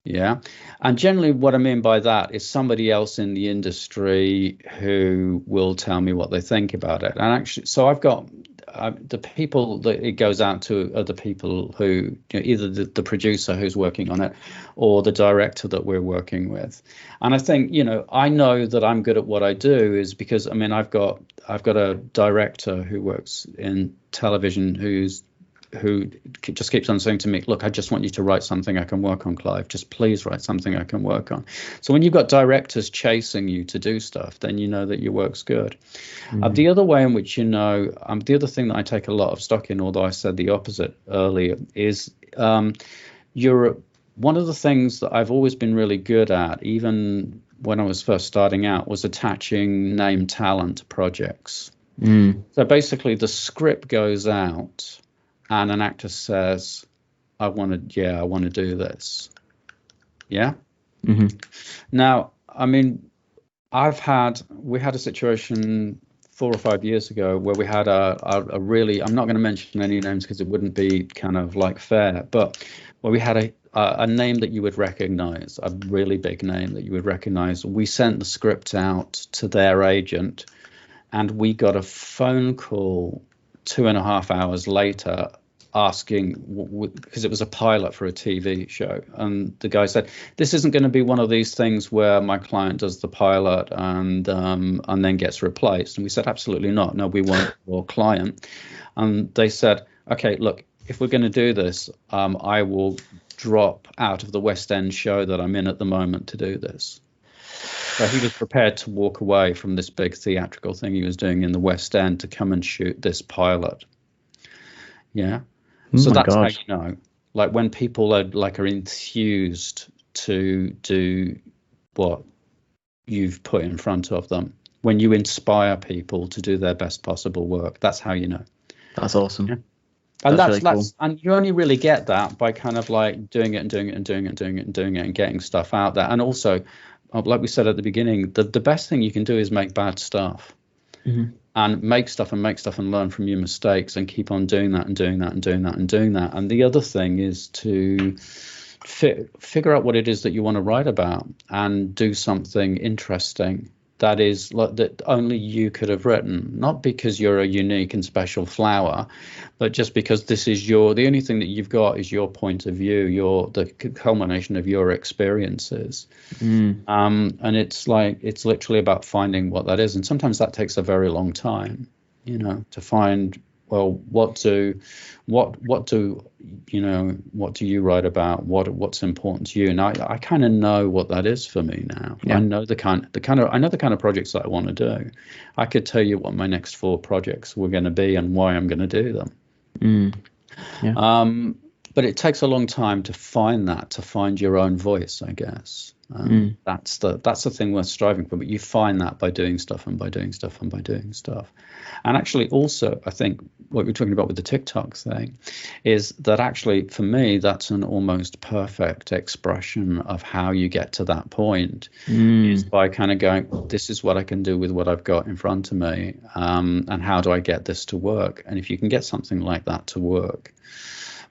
Yeah. And generally what I mean by that is somebody else in the industry who will tell me what they think about it. And actually, so I've got the people that it goes out to are the people who, either the producer who's working on it or the director that we're working with. And I think, I know that I'm good at what I do is because, I've got a director who works in television who just keeps on saying to me, look, I just want you to write something I can work on, Clive. Just please write something I can work on. So when you've got directors chasing you to do stuff, then you know that your work's good. The other way in which the other thing that I take a lot of stock in, although I said the opposite earlier, is one of the things that I've always been really good at, even when I was first starting out, was attaching name talent to projects. So basically the script goes out and an actor says, I want to do this. Yeah. Now, we had a situation 4 or 5 years ago where we had a really, I'm not going to mention any names because it wouldn't be kind of like fair, but where we had a name that you would recognize, a really big name that you would recognize. We sent the script out to their agent, and we got a phone call 2.5 hours later asking, because it was a pilot for a TV show, and the guy said, this isn't going to be one of these things where my client does the pilot and then gets replaced. And we said, absolutely not. No, we want your client. And they said, okay, look, if we're going to do this, I will drop out of the West End show that I'm in at the moment to do this. So he was prepared to walk away from this big theatrical thing he was doing in the West End to come and shoot this pilot. Yeah. So that's how you know, like when people are enthused to do what you've put in front of them, when you inspire people to do their best possible work, that's how you know. That's awesome. Yeah. And that's cool. And you only really get that by kind of like doing it and getting stuff out there. And also, like we said at the beginning, the best thing you can do is make bad stuff. And make stuff and learn from your mistakes and keep on doing that. And the other thing is to figure out what it is that you want to write about and do something interesting that only you could have written, not because you're a unique and special flower, but just because this is the only thing that you've got is your point of view, the culmination of your experiences. And it's literally about finding what that is. And sometimes that takes a very long time, to find, well, what do you write about? What's important to you? And I kind of know what that is for me now. Yeah. I know the kind of projects that I want to do. I could tell you what my next 4 projects were going to be and why I'm going to do them. Yeah. But it takes a long time to find your own voice, I guess. That's the thing we're striving for. But you find that by doing stuff and by doing stuff and by doing stuff. And actually, also, I think what we're talking about with the TikTok thing is that actually, for me, that's an almost perfect expression of how you get to that point. Is by kind of going, this is what I can do with what I've got in front of me, and how do I get this to work? And if you can get something like that to work,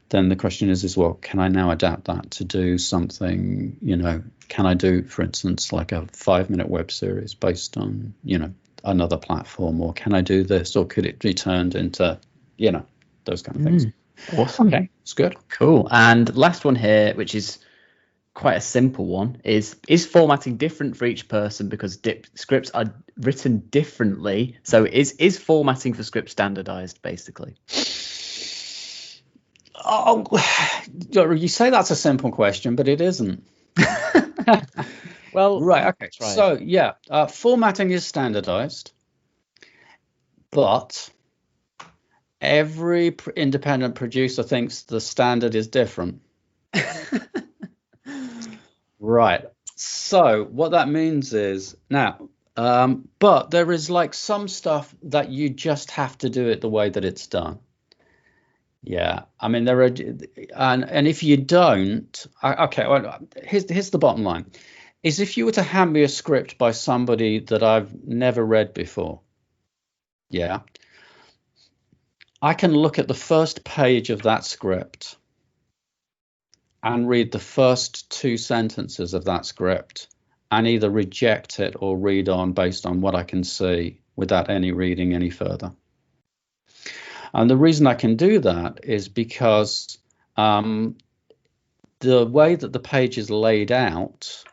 then the question is well, can I now adapt that to do something, can I do, for instance, like a 5-minute web series based on, another platform, or can I do this, or could it be turned into, those kind of things. Awesome. Okay, it's good. Cool. And last one here, which is quite a simple one, is formatting different for each person because scripts are written differently? So is formatting for scripts standardized, basically? Oh, you say that's a simple question, but it isn't. Well, right. Okay. So yeah, formatting is standardized, but every independent producer thinks the standard is different. Right. So what that means is now, but there is like some stuff that you just have to do it the way that it's done. Yeah, I mean there are, and if you don't, okay. Well, here's the bottom line: is if you were to hand me a script by somebody that I've never read before, yeah, I can look at the first page of that script and read the first 2 sentences of that script and either reject it or read on based on what I can see without any reading any further. And the reason I can do that is because the way that the page is laid out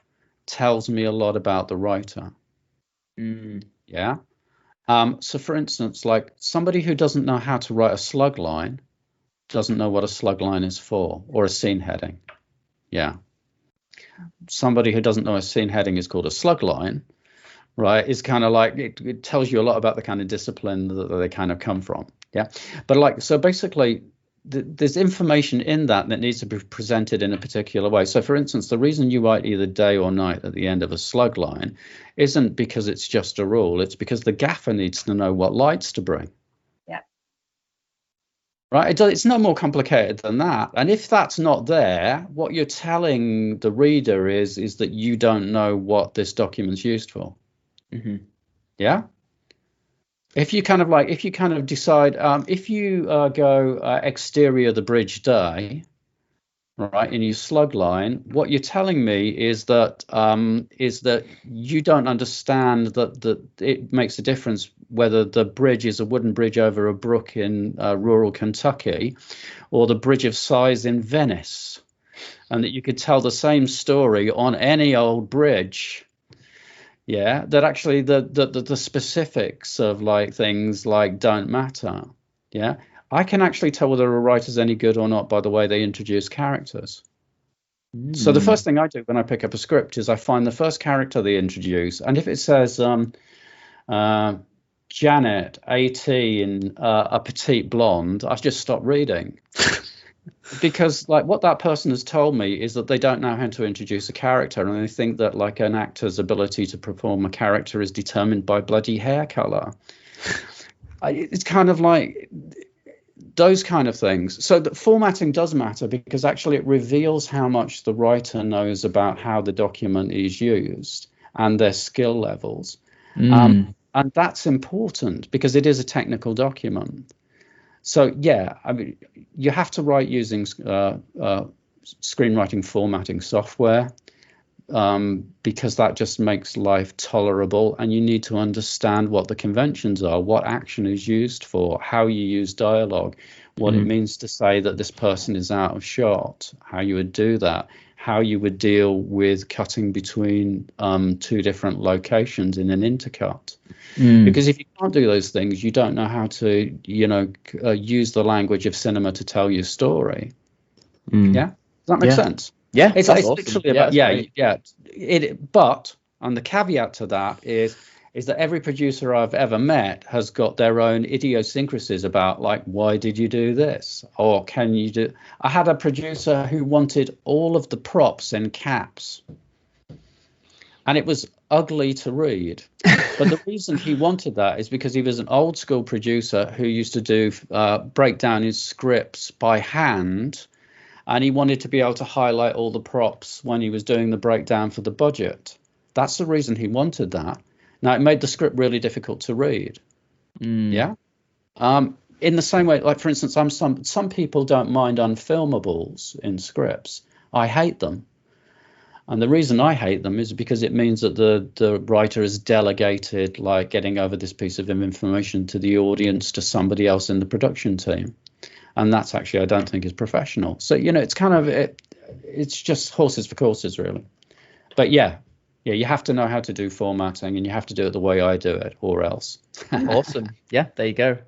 tells me a lot about the writer. Yeah. So for instance, like somebody who doesn't know how to write a slug line doesn't know what a slug line is for, or a scene heading. Yeah. Somebody who doesn't know a scene heading is called a slug line, right? Is kind of like, it tells you a lot about the kind of discipline that they kind of come from. Yeah. But like, so basically there's information in that needs to be presented in a particular way. So for instance, the reason you write either day or night at the end of a slug line isn't because it's just a rule. It's because the gaffer needs to know what lights to bring. Yeah. Right. It's no more complicated than that. And if that's not there, what you're telling the reader is that you don't know what this document's used for. Yeah. If you kind of decide, if you go exterior the bridge day, right, in your slug line, what you're telling me is that you don't understand that it makes a difference whether the bridge is a wooden bridge over a brook in rural Kentucky or the Bridge of Sighs in Venice, and that you could tell the same story on any old bridge. Yeah, that actually the specifics of like things like don't matter. Yeah, I can actually tell whether a writer's any good or not by the way they introduce characters. So the first thing I do when I pick up a script is I find the first character they introduce, and if it says Janet, 18, a petite blonde, I just stop reading. Because like what that person has told me is that they don't know how to introduce a character, and they think that like an actor's ability to perform a character is determined by bloody hair color. It's kind of like those kind of things. So that formatting does matter because actually it reveals how much the writer knows about how the document is used and their skill levels. And that's important because it is a technical document. So, yeah, I mean, you have to write using screenwriting formatting software because that just makes life tolerable. And you need to understand what the conventions are, what action is used for, how you use dialogue, what it means to say that this person is out of shot, how you would do that, how you would deal with cutting between 2 different locations in an intercut. Because if you can't do those things, you don't know how to, use the language of cinema to tell your story. Yeah, does that make sense? Yeah, it's awesome. literally about but and the caveat to that is is that every producer I've ever met has got their own idiosyncrasies about, like, why did you do this? Or can you do... I had a producer who wanted all of the props in caps. And it was ugly to read. But the reason he wanted that is because he was an old school producer who used to do break down his scripts by hand. And he wanted to be able to highlight all the props when he was doing the breakdown for the budget. That's the reason he wanted that. Now, it made the script really difficult to read. Yeah. In the same way, like, for instance, some people don't mind unfilmables in scripts. I hate them. And the reason I hate them is because it means that the writer has delegated, like, getting over this piece of information to the audience, to somebody else in the production team. And that's actually, I don't think, is professional. So, you know, it's kind of, it's just horses for courses, really. But yeah, you have to know how to do formatting, and you have to do it the way I do it, or else. Awesome. Yeah, there you go.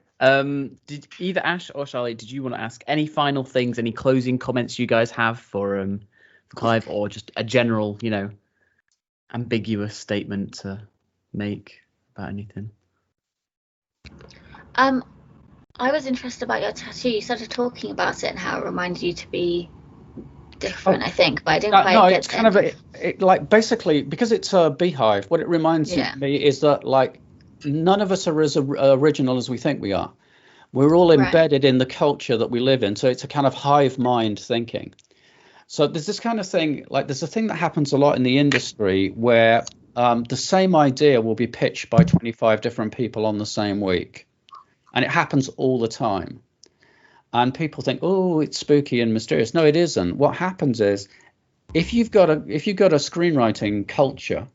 Did either Ash or Sharliegh, did you want to ask any final things, any closing comments you guys have for Clive, or just a general, you know, ambiguous statement to make about anything? I was interested about your tattoo. You started talking about it and how it reminded you to be different, I think, but I didn't quite get it's kind of like, basically, because it's a beehive, what it reminds me is that, like, none of us are as original as we think we are. We're all embedded in the culture that we live in, so it's a kind of hive mind thinking. So there's this kind of thing, like, there's a thing that happens a lot in the industry where the same idea will be pitched by 25 different people on the same week. And it happens all the time. And people think, oh, it's spooky and mysterious. No, it isn't. What happens is, if you've got a screenwriting culture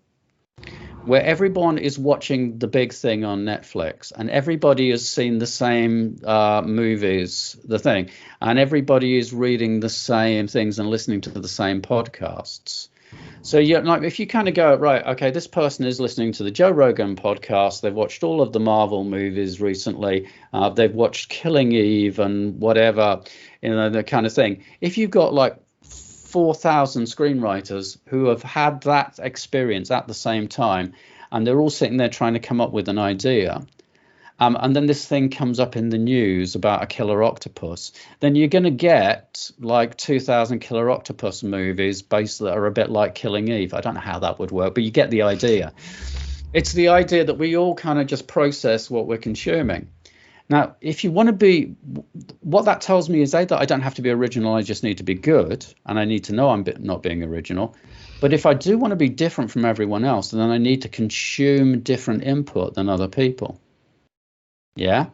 where everyone is watching the big thing on Netflix, and everybody has seen the same movies, and everybody is reading the same things and listening to the same podcasts. So like, if you kind of go, right, okay, this person is listening to the Joe Rogan podcast, they've watched all of the Marvel movies recently, they've watched Killing Eve and whatever, you know, the kind of thing. If you've got like 4,000 screenwriters who have had that experience at the same time, and they're all sitting there trying to come up with an idea, and then this thing comes up in the news about a killer octopus, then you're going to get like 2,000 killer octopus movies based that are a bit like Killing Eve. I don't know how that would work, but you get the idea. It's the idea that we all kind of just process what we're consuming. Now, if you want to be, what that tells me is that I don't have to be original, I just need to be good, and I need to know I'm not being original. But if I do want to be different from everyone else, then I need to consume different input than other people. Yeah.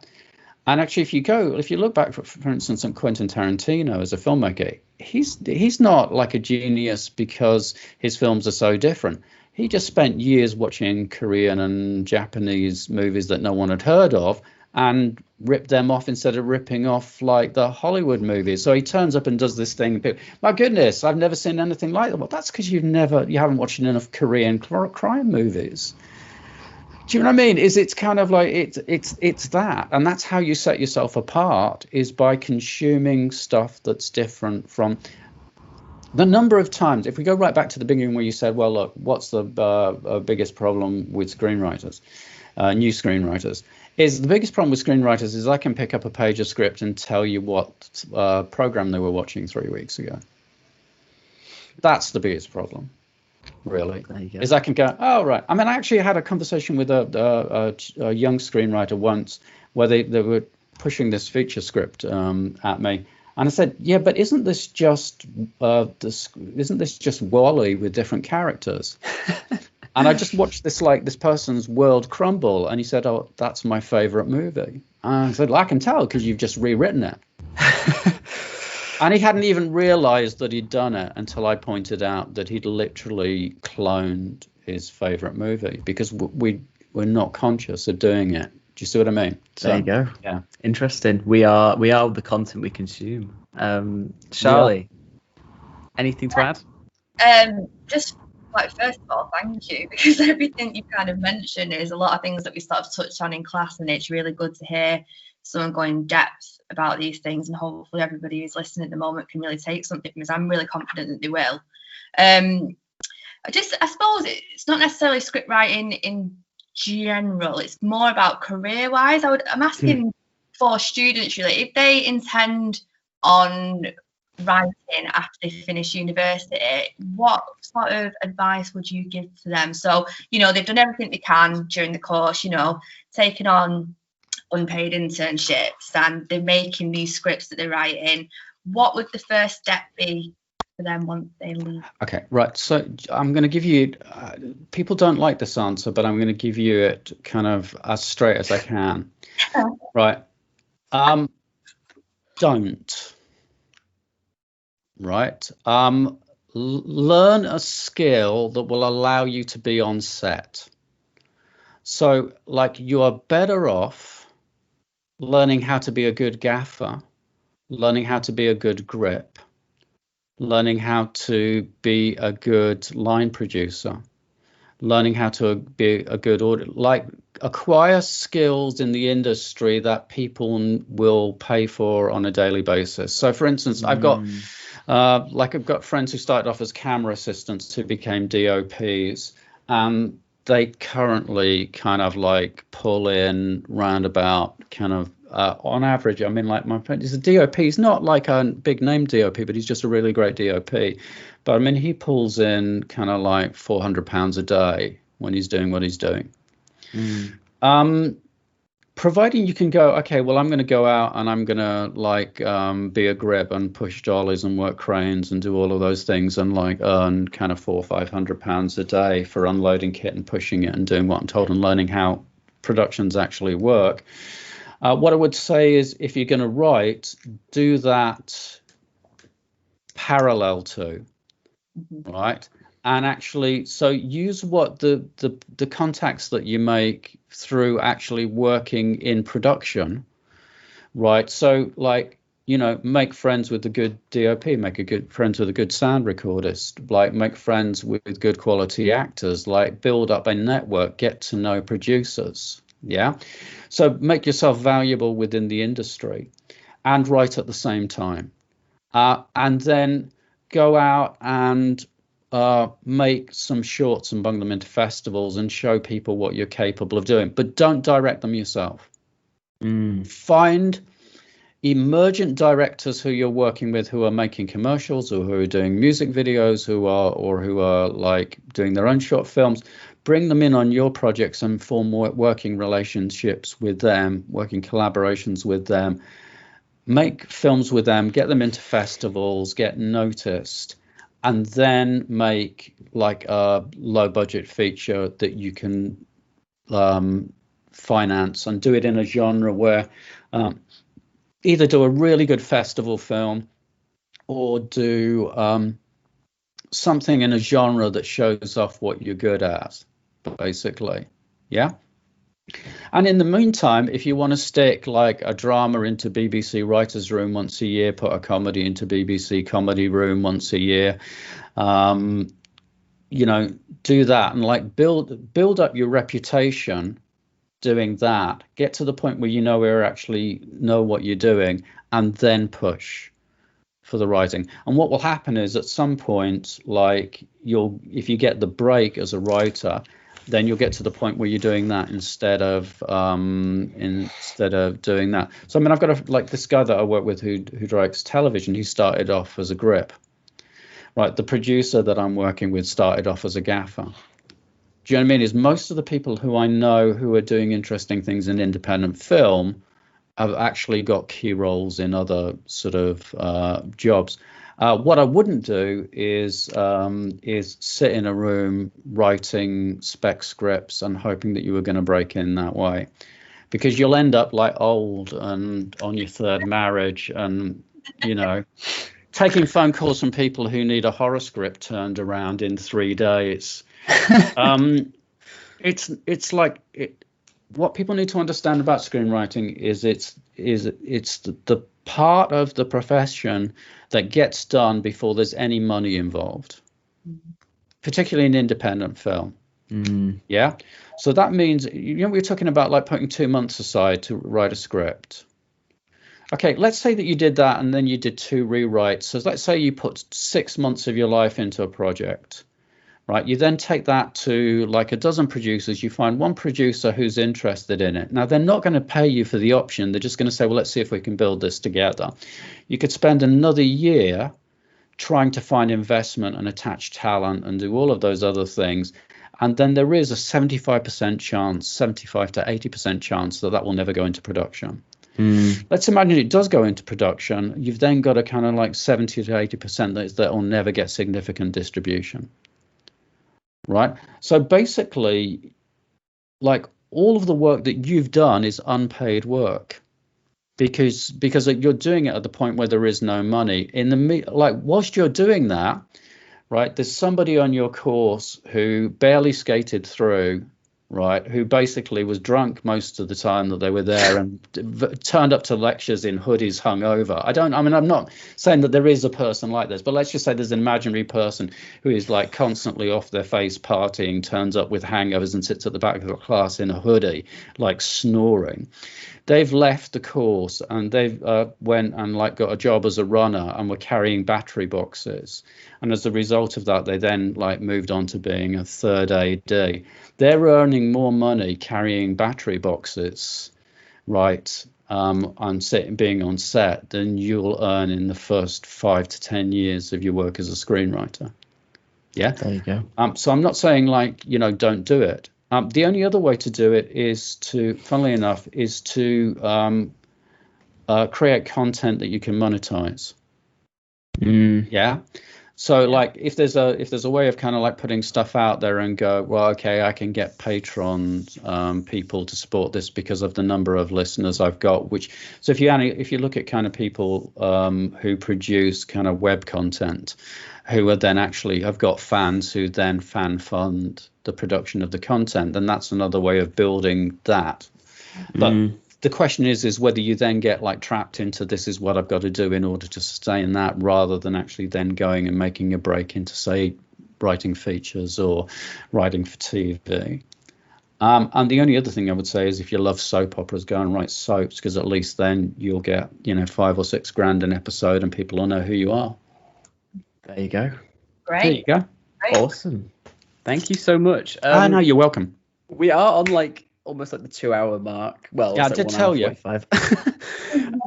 And actually, if you look back, for instance, at Quentin Tarantino as a filmmaker, he's not like a genius because his films are so different. He just spent years watching Korean and Japanese movies that no one had heard of and ripped them off instead of ripping off like the Hollywood movies. So he turns up and does this thing. My goodness, I've never seen anything like that. Well, that's because you haven't watched enough Korean crime movies. Do you know what I mean? It's kind of like it's that, and that's how you set yourself apart, is by consuming stuff that's different from the number of times. If we go right back to the beginning where you said, well, look, what's the biggest problem with screenwriters, new screenwriters? Is the biggest problem with screenwriters is I can pick up a page of script and tell you what program they were watching 3 weeks ago. That's the biggest problem. Really, is I can go, oh right. I mean, I actually had a conversation with a young screenwriter once where they were pushing this feature script at me, and I said, yeah, but isn't this just Wall-E with different characters? And I just watched this person's world crumble, and he said, oh, that's my favorite movie. And I said, well, I can tell because you've just rewritten it. And he hadn't even realized that he'd done it until I pointed out that he'd literally cloned his favorite movie, because we're not conscious of doing it. Do you see what I mean? There you go. Yeah. Interesting. We are the content we consume. Sharliegh, anything to add? Just like, first of all, thank you, because everything you kind of mentioned is a lot of things that we sort of touched on in class, and it's really good to hear someone go in depth about these things, and hopefully everybody who's listening at the moment can really take something from this. I'm really confident that they will. I suppose it's not necessarily script writing in general. It's more about career-wise. I'm asking for students really if they intend on writing after they finish university, what sort of advice would you give to them? So, they've done everything they can during the course, taking on unpaid internships and they're making these scripts that they're writing. What would the first step be for them once they leave? Okay, right. So I'm going to give you, people don't like this answer, but I'm going to give you it kind of as straight as I can. Right. Don't. Right. Learn a skill that will allow you to be on set. So, like, you are better off learning how to be a good gaffer, learning how to be a good grip, learning how to be a good line producer, learning how to be a good auditor, like acquire skills in the industry that people will pay for on a daily basis. So, for instance, I've got friends who started off as camera assistants who became DOPs, and they currently kind of like pull in roundabout kind of on average. I mean, like my friend is a DOP. He's not like a big name DOP, but he's just a really great DOP. But I mean, he pulls in kind of like £400 a day when he's doing what he's doing. Providing you can go, okay, well, I'm going to go out and I'm going to like be a grip and push dollies and work cranes and do all of those things and like earn kind of £400 or £500 a day for unloading kit and pushing it and doing what I'm told and learning how productions actually work. What I would say is if you're going to write, do that parallel to, right? And actually, so use what the contacts that you make through actually working in production, right? So like, make friends with a good DOP, friends with a good sound recordist, like make friends with good quality actors, like build up a network, get to know producers. Yeah. So make yourself valuable within the industry and write at the same time. And then go out and make some shorts and bung them into festivals and show people what you're capable of doing, but don't direct them yourself. Find emergent directors who you're working with who are making commercials or who are doing music videos who are like doing their own short films. Bring them in on your projects and form working relationships with them, working collaborations with them, make films with them, get them into festivals, get noticed, and then make like a low budget feature that you can finance and do it in a genre where either do a really good festival film or do something in a genre that shows off what you're good at, basically. Yeah. And in the meantime, if you want to stick like a drama into BBC Writers' Room once a year, put a comedy into BBC Comedy Room once a year, do that and like build up your reputation doing that. Get to the point where you actually know what you're doing, and then push for the writing. And what will happen is at some point, like if you get the break as a writer, then you'll get to the point where you're doing that instead of doing that. So I mean, I've got this guy that I work with who directs television. He started off as a grip, right? The producer that I'm working with started off as a gaffer. Do you know what I mean? Is most of the people who I know who are doing interesting things in independent film have actually got key roles in other sort of jobs. What I wouldn't do is sit in a room writing spec scripts and hoping that you were going to break in that way, because you'll end up like old and on your third marriage and, taking phone calls from people who need a horror script turned around in 3 days. It's like what people need to understand about screenwriting is it's the part of the profession that gets done before there's any money involved, particularly in independent film. Yeah. So that means, we're talking about like putting 2 months aside to write a script. Okay, let's say that you did that and then you did 2 rewrites. So let's say you put 6 months of your life into a project. right? You then take that to like a dozen producers. You find one producer who's interested in it. Now, they're not going to pay you for the option. They're just going to say, well, let's see if we can build this together. You could spend another year trying to find investment and attach talent and do all of those other things. And then there is a 75% chance, 75 to 80% chance that will never go into production. Let's imagine it does go into production. You've then got a kind of like 70 to 80% that will never get significant distribution. Right. So basically, like all of the work that you've done is unpaid work because you're doing it at the point where there is no money. Whilst you're doing that, right, there's somebody on your course who barely skated through, right, who basically was drunk most of the time that they were there and turned up to lectures in hoodies hung over. I'm not saying that there is a person like this, but let's just say there's an imaginary person who is like constantly off their face partying, turns up with hangovers and sits at the back of the class in a hoodie, like snoring. They've left the course and they've went and like got a job as a runner and were carrying battery boxes. And as a result of that, they then like moved on to being a third AD. They're earning more money carrying battery boxes, right, and being on set than you'll earn in the first 5 to 10 years of your work as a screenwriter. Yeah. There you go. So I'm not saying like, don't do it. The only other way to do it is to, funnily enough, is to create content that you can monetize. Yeah. So like if there's a way of kind of like putting stuff out there and go, well, okay, I can get Patreon people to support this because of the number of listeners I've got. So if you look at kind of people who produce kind of web content, who are then actually have got fans who then fan fund the production of the content, then that's another way of building that. But the question is whether you then get like trapped into this is what I've got to do in order to sustain that, rather than actually then going and making a break into, say, writing features or writing for TV. And the only other thing I would say is if you love soap operas, go and write soaps, because at least then you'll get, $5 or $6 grand an episode and people will know who you are. There you go. Great. There you go. Great. Awesome. Thank you so much. No, you're welcome. We are on like almost like the 2-hour mark. Well, yeah, I like did tell you.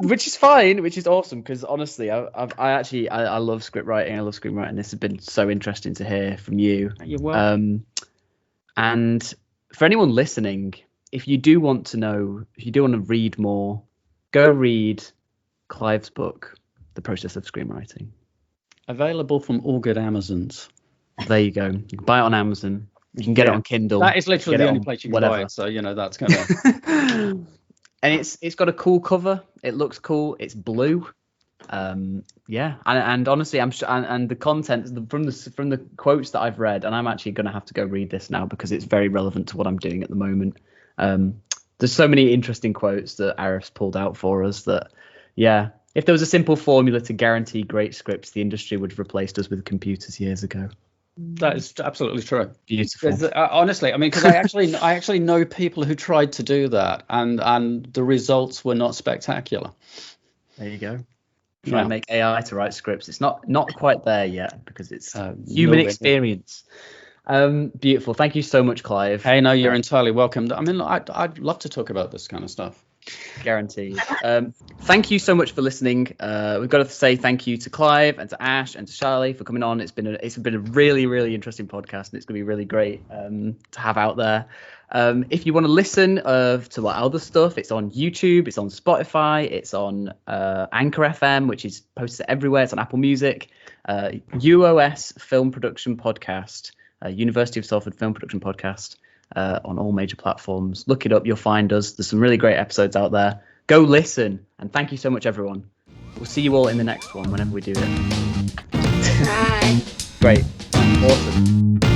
Which is fine, which is awesome, because honestly, I love script writing. I love screenwriting. This has been so interesting to hear from you. You're welcome. And for anyone listening, if you do want to read more, go read Clive's book, The Process of Screenwriting. Available from all good Amazons. There you go. You can buy it on Amazon. You can get it on Kindle. That is literally the only place you can buy it. So that's kind of. And it's got a cool cover. It looks cool. It's blue. Yeah. And honestly, I'm sure, and the content from the quotes that I've read, and I'm actually going to have to go read this now because it's very relevant to what I'm doing at the moment. There's so many interesting quotes that Aarif's pulled out for us that, yeah. If there was a simple formula to guarantee great scripts, the industry would have replaced us with computers years ago. That is absolutely true. Beautiful. Honestly, I mean, because I actually know people who tried to do that, and the results were not spectacular. There you go. Try and make AI to write scripts. It's not quite there yet because it's human experience. Beautiful. Thank you so much, Clive. Hey, no, you're entirely welcome. I mean, I'd love to talk about this kind of stuff. Guaranteed. Thank you so much for listening. We've got to say thank you to Clive and to Ash and to Sharliegh for coming on. It's been a really, really interesting podcast, and it's going to be really great to have out there. If you want to listen to our other stuff, it's on YouTube, it's on Spotify, it's on Anchor FM, which is posted everywhere. It's on Apple Music, UOS Film Production Podcast, University of Salford Film Production Podcast. On all major platforms. Look it up, you'll find us. There's some really great episodes out there. Go listen, and thank you so much, everyone. We'll see you all in the next one whenever we do it. Bye. Great. Awesome.